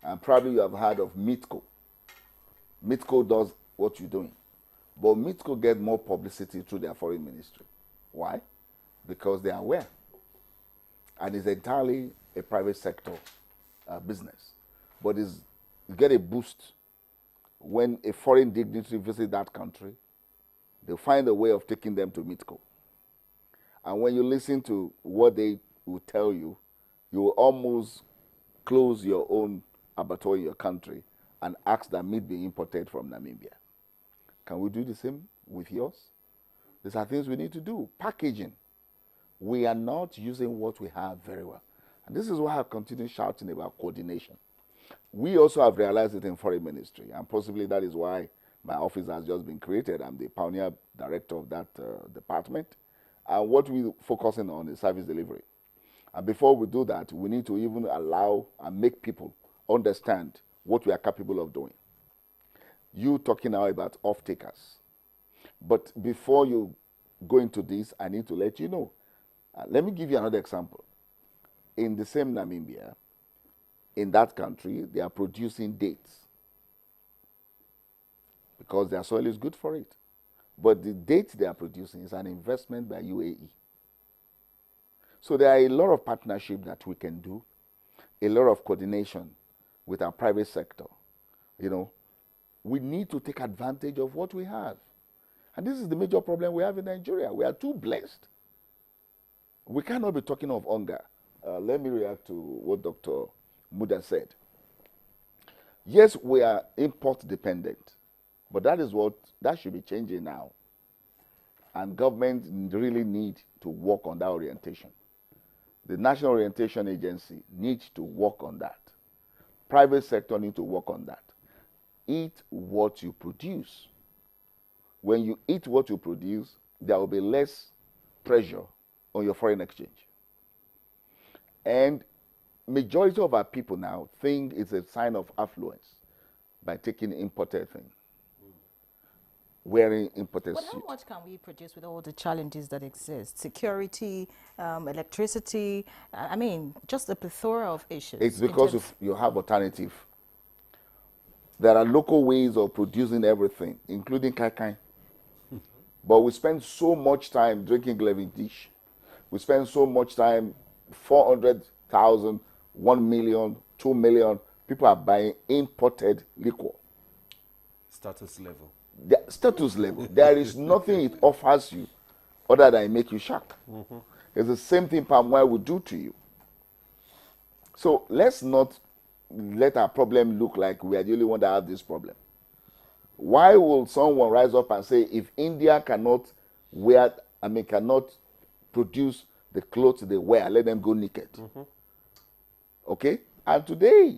Speaker 17: and probably you have heard of MITCO. MITCO does what you're doing, but MITCO get more publicity through their foreign ministry. Why? Because they are aware, and it's entirely a private sector business, but you get a boost when a foreign dignitary visits that country. They'll find a way of taking them to MITCO. And when you listen to what they will tell you, you will almost close your own abattoir in your country and ask that meat be imported from Namibia. Can we do the same with yours? These are things we need to do. Packaging. We are not using what we have very well. And this is why I continue shouting about coordination. We also have realized it in foreign ministry, and possibly that is why my office has just been created. I'm the pioneer director of that department. And what we're focusing on is service delivery. And before we do that, we need to even allow and make people understand what we are capable of doing. You talking now about off-takers. But before you go into this, I need to let you know. Let me give you another example. In the same Namibia, in that country, they are producing dates because their soil is good for it. But the dates they are producing is an investment by UAE. So there are a lot of partnership that we can do, a lot of coordination with our private sector. You know, we need to take advantage of what we have. And this is the major problem we have in Nigeria. We are too blessed. We cannot be talking of hunger. Let me react to what Dr. Muda said. Yes, we are import dependent, but that should be changing now. And government really need to work on that orientation. The National Orientation Agency needs to work on that. Private sector needs to work on that. Eat what you produce. When you eat what you produce, there will be less pressure on your foreign exchange. And majority of our people now think it's a sign of affluence by taking imported things, wearing imported suits.
Speaker 2: But how much can we produce with all the challenges that exist? Security, electricity, I mean, just a plethora of issues.
Speaker 17: It's because you have alternative. There are local ways of producing everything, including kaikai. But we spend so much time drinking Glevendish. We spend so much time, 400,000, 1 million, 2 million, people are buying imported liquor.
Speaker 1: Status level.
Speaker 17: Status level. There is nothing it offers you other than make you shock. It's the same thing palm oil will do to you. So let's not let our problem look like we are the only one that have this problem. Why will someone rise up and say, if India cannot cannot produce the clothes they wear, let them go naked? Okay? And today,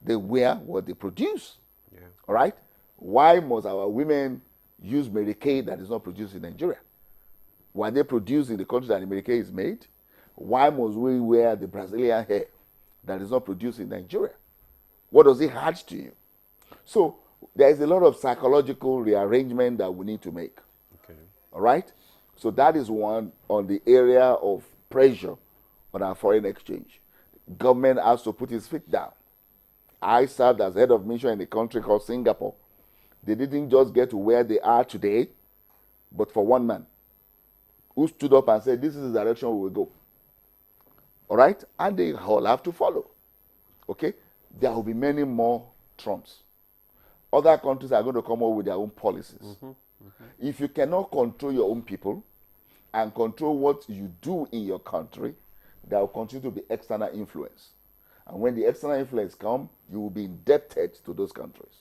Speaker 17: they wear what they produce.
Speaker 1: Yeah.
Speaker 17: All right? Why must our women use Mary Kay that is not produced in Nigeria? Why they produce in the country that the Mary Kay is made? Why must we wear the Brazilian hair that is not produced in Nigeria? What does it add to you? So there is a lot of psychological rearrangement that we need to make.
Speaker 1: Okay.
Speaker 17: All right? So that is one on the area of pressure on our foreign exchange. Government has to put its feet down. I served as head of mission in a country called Singapore. They didn't just get to where they are today, but for one man who stood up and said, this is the direction we will go. All right? And they all have to follow. Okay? There will be many more Trumps. Other countries are going to come up with their own policies. If you cannot control your own people and control what you do in your country, there will continue to be external influence. And when the external influence comes, you will be indebted to those countries.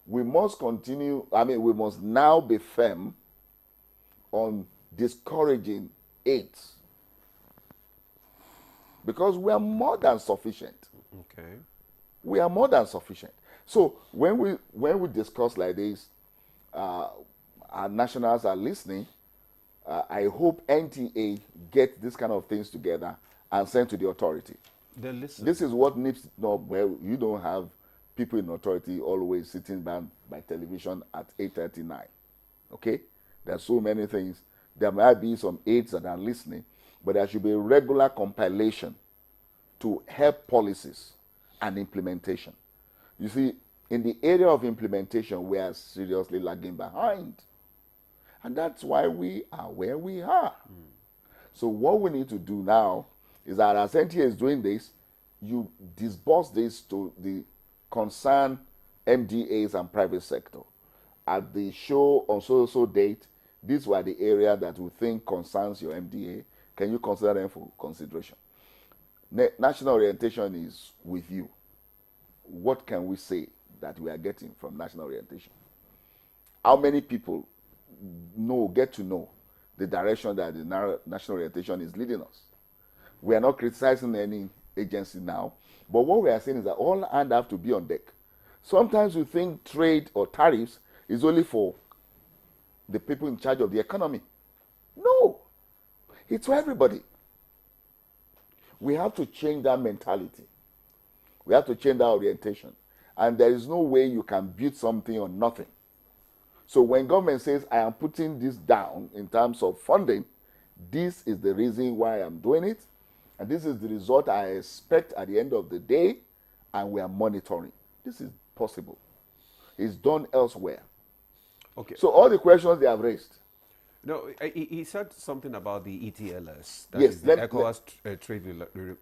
Speaker 17: We must continue, we must now be firm on discouraging aids. Because we are more than sufficient.
Speaker 1: Okay.
Speaker 17: We are more than sufficient. So when we discuss like this, our nationals are listening. I hope NTA get this kind of things together and send to the authority.
Speaker 1: Then listen.
Speaker 17: This is what needs no. Well, you don't have people in authority always sitting down by television at 8:39. Okay, there are so many things. There might be some aides that are listening, but there should be a regular compilation to help policies and implementation. You see, in the area of implementation, we are seriously lagging behind. And that's why we are where we are. So what we need to do now is that as NTA is doing this, you disburse this to the concerned MDAs and private sector. At the show on so date, these were the area that we think concerns your MDA. Can you consider them for consideration? National orientation is with you. What can we say that we are getting from national orientation? How many people get to know the direction that the national orientation is leading us? We are not criticizing any agency now, but what we are saying is that all hands have to be on deck. Sometimes we think trade or tariffs is only for the people in charge of the economy. No, it's for everybody. We have to change that mentality. We have to change that orientation. And there is no way you can build something on nothing. So when government says, I am putting this down in terms of funding, this is the reason why I'm doing it. And this is the result I expect at the end of the day. And we are monitoring. This is possible. It's done elsewhere.
Speaker 1: Okay.
Speaker 17: So all the questions they have raised.
Speaker 1: No, he said something about the ETLS, that
Speaker 17: Yes,
Speaker 1: is the ECOWAS trade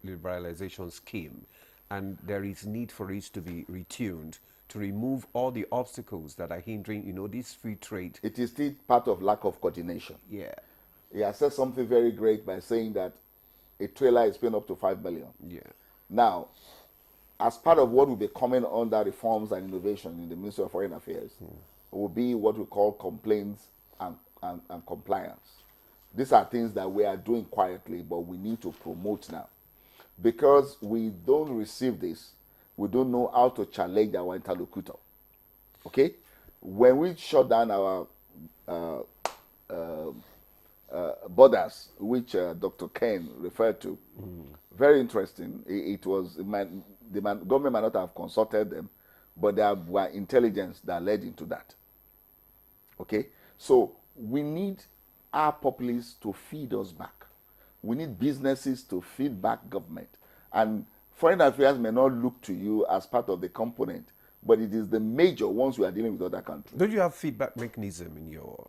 Speaker 1: liberalization scheme, and there is need for it to be retuned to remove all the obstacles that are hindering, this free trade.
Speaker 17: It is still part of lack of coordination.
Speaker 1: Yeah.
Speaker 17: He has said something very great by saying that a trailer is paying up to 5 million.
Speaker 1: Yeah.
Speaker 17: Now, as part of what will be coming under reforms and innovation in the Ministry of Foreign Affairs, will be what we call complaints and compliance. These are things that we are doing quietly, but we need to promote now. Because we don't receive this, we don't know how to challenge our interlocutor. Okay? When we shut down our borders, which Dr. Ken referred to, very interesting. It was, the government might not have consulted them, but there were intelligence that led into that. Okay? So we need our populace to feed us back. We need businesses to feed back government. And foreign affairs may not look to you as part of the component, but it is the major ones we are dealing with other countries.
Speaker 1: Don't you have feedback mechanism in your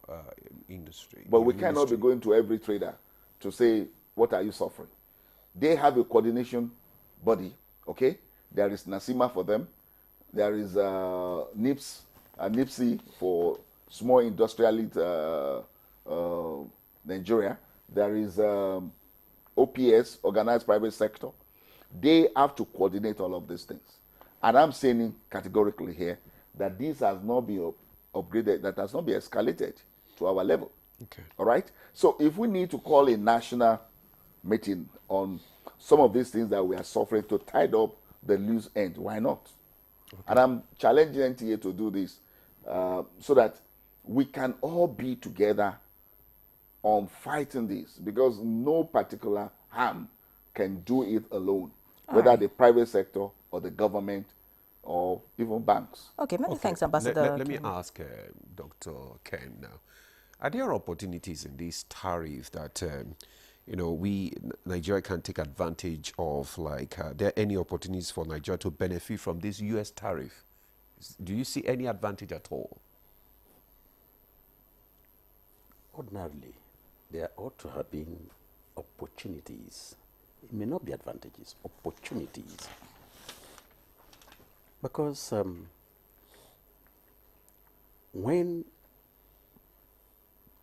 Speaker 1: industry?
Speaker 17: But we cannot be going to every trader to say, what are you suffering? They have a coordination body, okay? There is NASIMA for them. There is NIPS, NIPSI for small industrialist Nigeria. There is OPS, Organized Private Sector. They have to coordinate all of these things. And I'm saying categorically here that this has not been upgraded, that has not been escalated to our level.
Speaker 1: Okay.
Speaker 17: All right? So if we need to call a national meeting on some of these things that we are suffering to tie up the loose end, why not? Okay. And I'm challenging NTA to do this so that we can all be together on fighting this, because no particular harm can do it alone, whether the private sector or the government or even banks.
Speaker 2: Okay, many thanks, Ambassador.
Speaker 1: Let me ask Dr. Ken now. Are there opportunities in this tariff that, Nigeria can take advantage of? Like, are there any opportunities for Nigeria to benefit from this U.S. tariff? Do you see any advantage at all?
Speaker 19: Ordinarily, there ought to have been opportunities. It may not be advantages, opportunities. Because when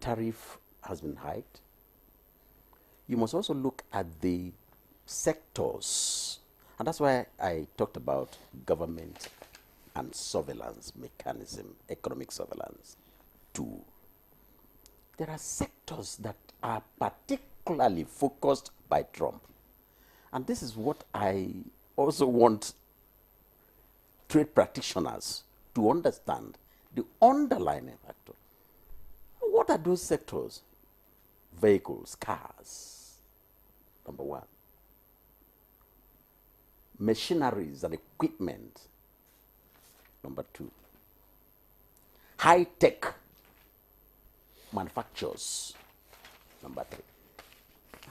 Speaker 19: tariff has been hiked, you must also look at the sectors. And that's why I talked about government and surveillance mechanism, economic surveillance tool. There are sectors that are particularly focused by Trump. And this is what I also want trade practitioners to understand, the underlying factor. What are those sectors? Vehicles, cars, number one. Machineries and equipment, number two. High-tech manufacturers, number three.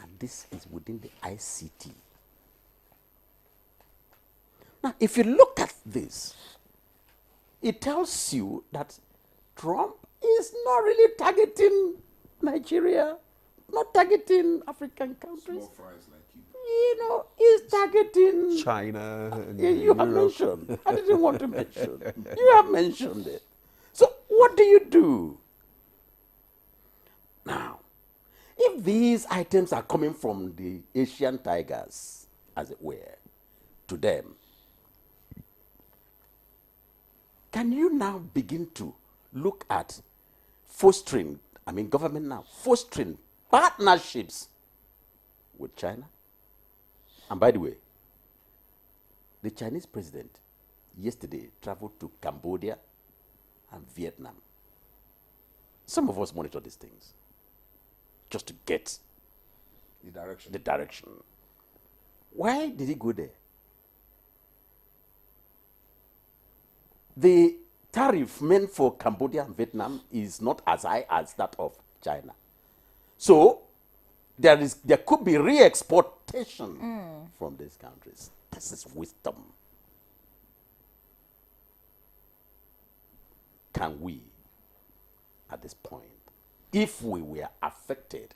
Speaker 19: And this is within the ICT. Now, if you look at this, it tells you that Trump is not really targeting Nigeria, not targeting African countries. Small fries like you. You know, he's targeting
Speaker 1: China.
Speaker 19: You have mentioned. I didn't want to mention. You have mentioned it. So what do you do? Now, if these items are coming from the Asian tigers, as it were, to them, can you now begin to look at fostering, government now, fostering partnerships with China? And by the way, the Chinese president yesterday traveled to Cambodia and Vietnam. Some of us monitor these things just to get the direction. Why did he go there? The tariff meant for Cambodia and Vietnam is not as high as that of China. So there could be re-exportation from these countries. This is wisdom. Can we, at this point, if we were affected,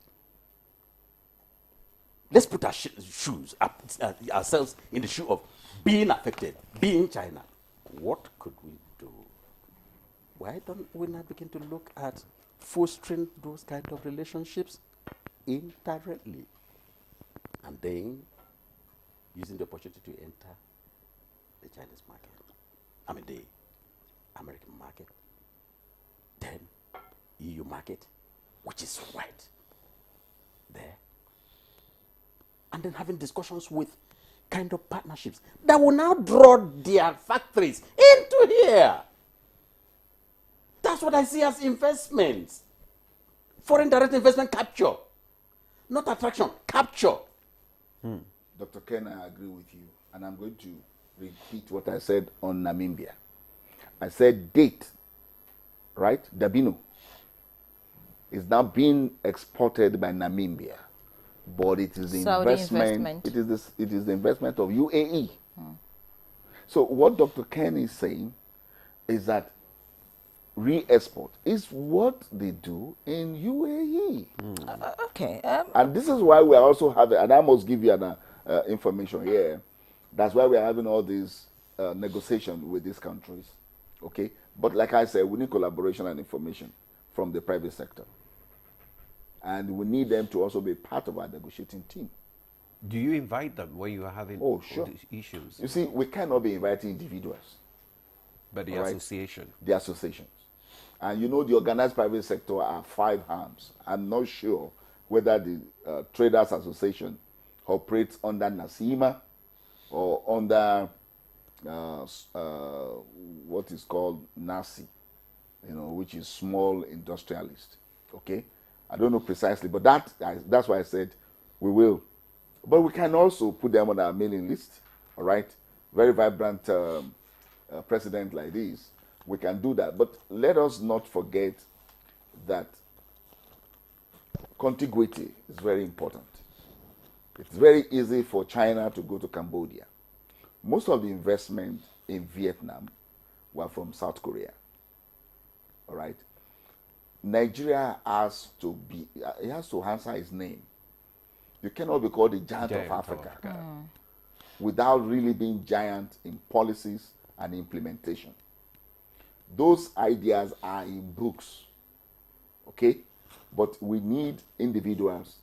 Speaker 19: let's put our ourselves in the shoe of being affected, being China. What could we do? Why don't we not begin to look at fostering those kind of relationships indirectly, and then using the opportunity to enter the Chinese market, the American market, then EU market, which is right there, and then having discussions with kind of partnerships that will now draw their factories into here. That's what I see as investments. Foreign direct investment capture. Not attraction, capture.
Speaker 17: Dr. Ken, I agree with you. And I'm going to repeat what I said on Namibia. I said date, right? Dabino is now being exported by Namibia. But it is the investment. It is the investment of UAE. So what Dr. Ken is saying is that re-export is what they do in UAE.
Speaker 2: Okay.
Speaker 17: And this is why we are also having, and I must give you an information here. That's why we are having all these negotiations with these countries. Okay. But like I said, we need collaboration and information from the private sector. And we need them to also be part of our negotiating team.
Speaker 1: Do you invite them when you are having these issues?
Speaker 17: You see, we cannot be inviting individuals.
Speaker 1: But the association.
Speaker 17: The associations. And you know, the organized private sector are 5 arms. I'm not sure whether the Traders Association operates under NASIMA or under what is called NASI, which is small industrialist. Okay? I don't know precisely, but that's why I said we will. But we can also put them on our mailing list, all right? Very vibrant president like this, we can do that. But let us not forget that contiguity is very important. It's very easy for China to go to Cambodia. Most of the investment in Vietnam were from South Korea, all right? Nigeria has to answer its name. You cannot be called the giant of Africa without really being giant in policies and implementation. Those ideas are in books, okay? But we need individuals,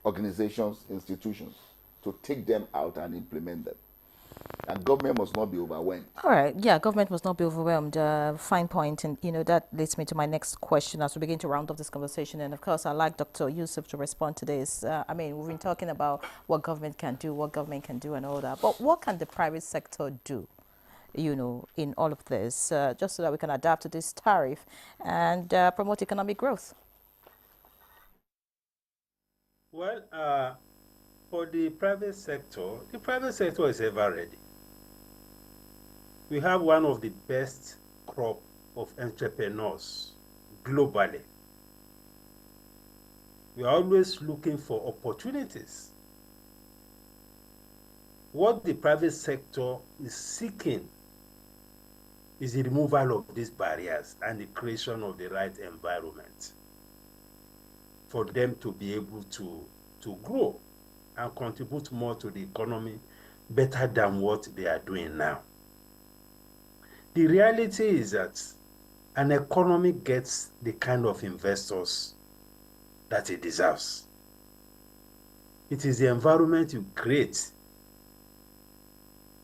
Speaker 17: organizations, institutions to take them out and implement them. And government must not be overwhelmed.
Speaker 2: All right. Yeah, government must not be overwhelmed. Fine point. And, that leads me to my next question as we begin to round off this conversation. And, of course, I'd like Dr. Yusuf to respond to this. We've been talking about what government can do, and all that. But what can the private sector do, in all of this, just so that we can adapt to this tariff and promote economic growth?
Speaker 18: Well, for the private sector is ever ready. We have one of the best crop of entrepreneurs globally. We are always looking for opportunities. What the private sector is seeking is the removal of these barriers and the creation of the right environment for them to be able to grow and contribute more to the economy better than what they are doing now. The reality is that an economy gets the kind of investors that it deserves. It is the environment you create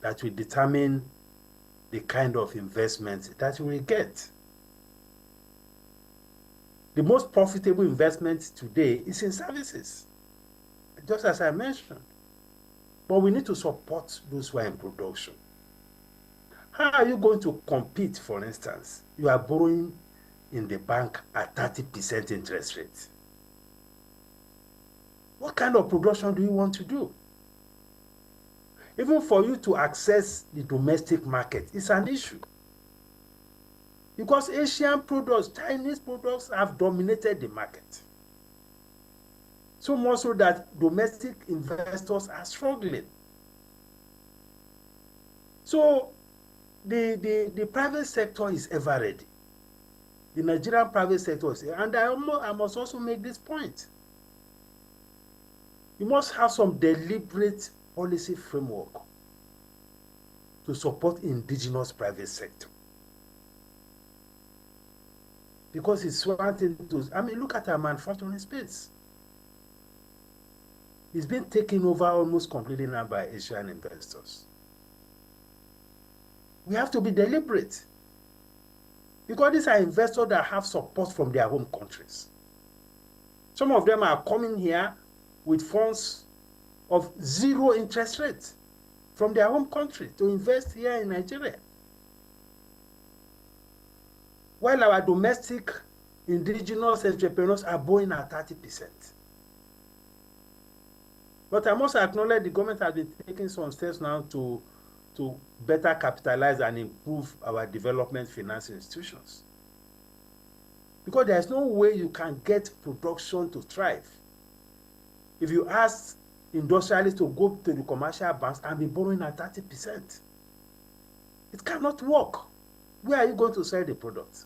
Speaker 18: that will determine the kind of investment that you will get. The most profitable investment today is in services, just as I mentioned. But we need to support those who are in production. How are you going to compete, for instance? You are borrowing in the bank at 30% interest rate. What kind of production do you want to do? Even for you to access the domestic market is an issue. Because Asian products, Chinese products have dominated the market. So much so that domestic investors are struggling. So the private sector is ever ready. The Nigerian private sector is, and I must also make this point. You must have some deliberate policy framework to support indigenous private sector. Because it's one thing to, look at our manufacturing space. It's been taken over almost completely now by Asian investors. We have to be deliberate. Because these are investors that have support from their home countries. Some of them are coming here with funds of 0 interest rate from their home country to invest here in Nigeria. While our domestic indigenous entrepreneurs are borrowing at 30%. But I must acknowledge the government has been taking some steps now to better capitalize and improve our development finance institutions. Because there's no way you can get production to thrive if you ask industrialists to go to the commercial banks and be borrowing at 30%. It cannot work. Where are you going to sell the product?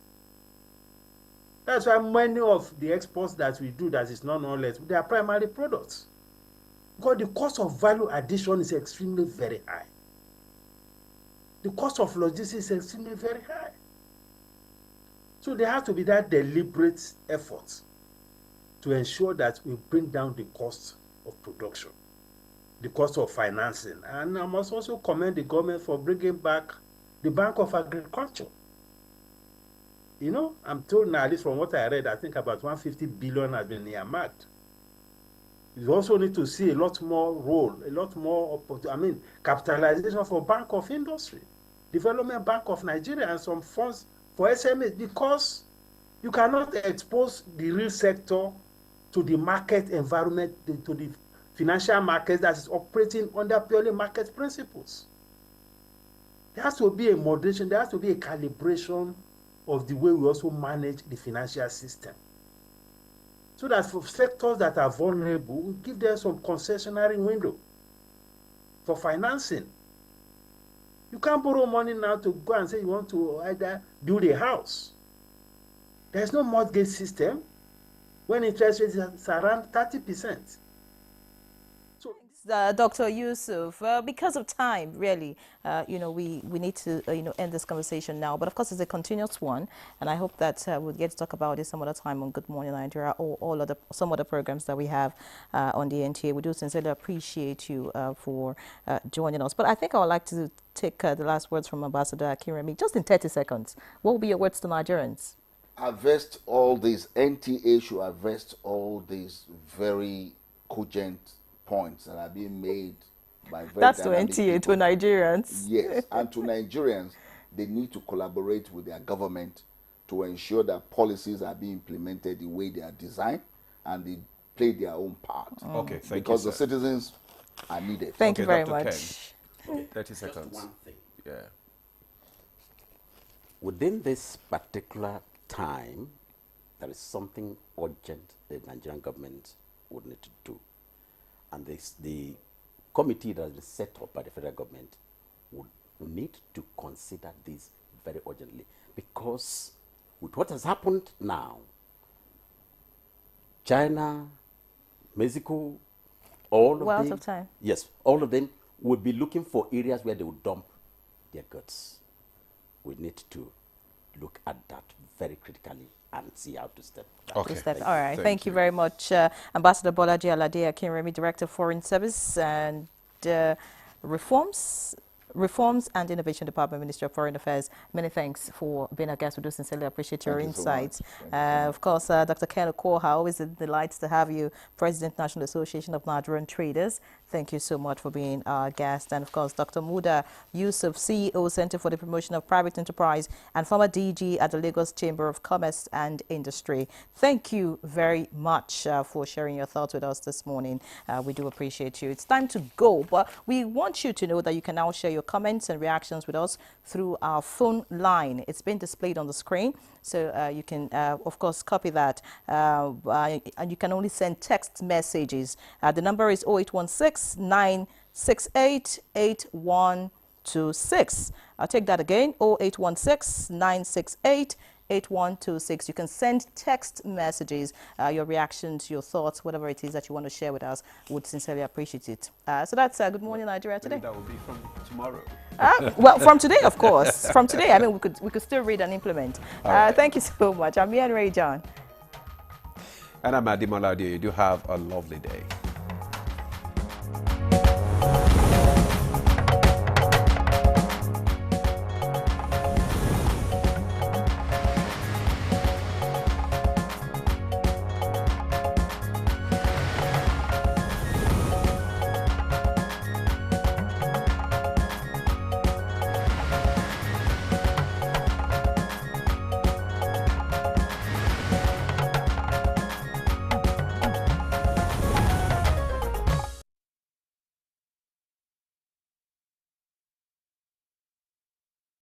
Speaker 18: That's why many of the exports that we do that is non-knowledge, they are primary products. Because the cost of value addition is extremely very high. The cost of logistics is extremely very high. So there has to be that deliberate effort to ensure that we bring down the cost of production, the cost of financing. And I must also commend the government for bringing back the Bank of Agriculture. I'm told now, at least from what I read, I think about 150 billion has been earmarked. You also need to see a lot more role, a lot more, capitalization for Bank of Industry, Development Bank of Nigeria, and some funds for SMEs, because you cannot expose the real sector to the market environment, to the financial market that is operating under purely market principles. There has to be a moderation, there has to be a calibration of the way we also manage the financial system. So that for sectors that are vulnerable, we give them some concessionary window for financing. You can't borrow money now to go and say you want to either build a house. There's no mortgage system when interest rates are around 30%.
Speaker 2: Dr. Yusuf, because of time, really, we need to, end this conversation now. But of course, it's a continuous one, and I hope that we'll get to talk about it some other time on Good Morning Nigeria or some other programs that we have on the NTA. We do sincerely appreciate you for joining us. But I think I would like to take the last words from Ambassador Akinremi, just in 30 seconds. What will be your words to Nigerians?
Speaker 17: Arrest all these, NTA should arrest all these very cogent points that are being made by very
Speaker 2: That's to
Speaker 17: dynamic
Speaker 2: NTA,
Speaker 17: people.
Speaker 2: to Nigerians.
Speaker 17: Yes, and to Nigerians, they need to collaborate with their government to ensure that policies are being implemented the way they are designed and they play their own part.
Speaker 1: Okay, thank you,
Speaker 17: because the
Speaker 1: sir.
Speaker 17: citizens are needed.
Speaker 2: Thank you very
Speaker 1: Dr.
Speaker 2: much.
Speaker 1: Ken. 30 seconds.
Speaker 19: Just one thing.
Speaker 1: Yeah.
Speaker 19: Within this particular time, there is something urgent the Nigerian government would need to do. And the committee that is set up by the federal government would need to consider this very urgently. Because with what has happened now, China, Mexico, all of them.
Speaker 2: We're out of time.
Speaker 19: Yes, all of them will be looking for areas where they will dump their goods. We need to look at that very critically and see how to step that.
Speaker 2: Okay. All right. Thank you very mumuch, Ambassador Bolaji Alade Akinremi, Director of Foreign Service and Reforms and Innovation Department, Ministry of Foreign Affairs. Many thanks for being a guest. We do sincerely appreciate your insights. Of course, Dr. Ken Okoha, always a delight to have you, President, National Association of Nigerian Traders. Thank you so much for being our guest. And of course, Dr. Muda Yusuf, CEO, Center for the Promotion of Private Enterprise and former DG at the Lagos Chamber of Commerce and Industry. Thank you very much for sharing your thoughts with us this morning. We do appreciate you. It's time to go, but we want you to know that you can now share your comments and reactions with us through our phone line. It's been displayed on the screen, so you can, of course, copy that. And you can only send text messages. The number is 0816-968-8126. I'll take that again, 0816-968-8126. 8126. You can send text messages, your reactions, your thoughts, whatever it is that you want to share with us. Would sincerely appreciate it. So that's Good Morning Nigeria today.
Speaker 1: Maybe that will be from tomorrow.
Speaker 2: Well, from today, of course. From today, I mean, we could still read and implement. Right. Thank you so much. I'm Ian Ray John.
Speaker 1: And I'm Ademola Adeoye. You do have a lovely day.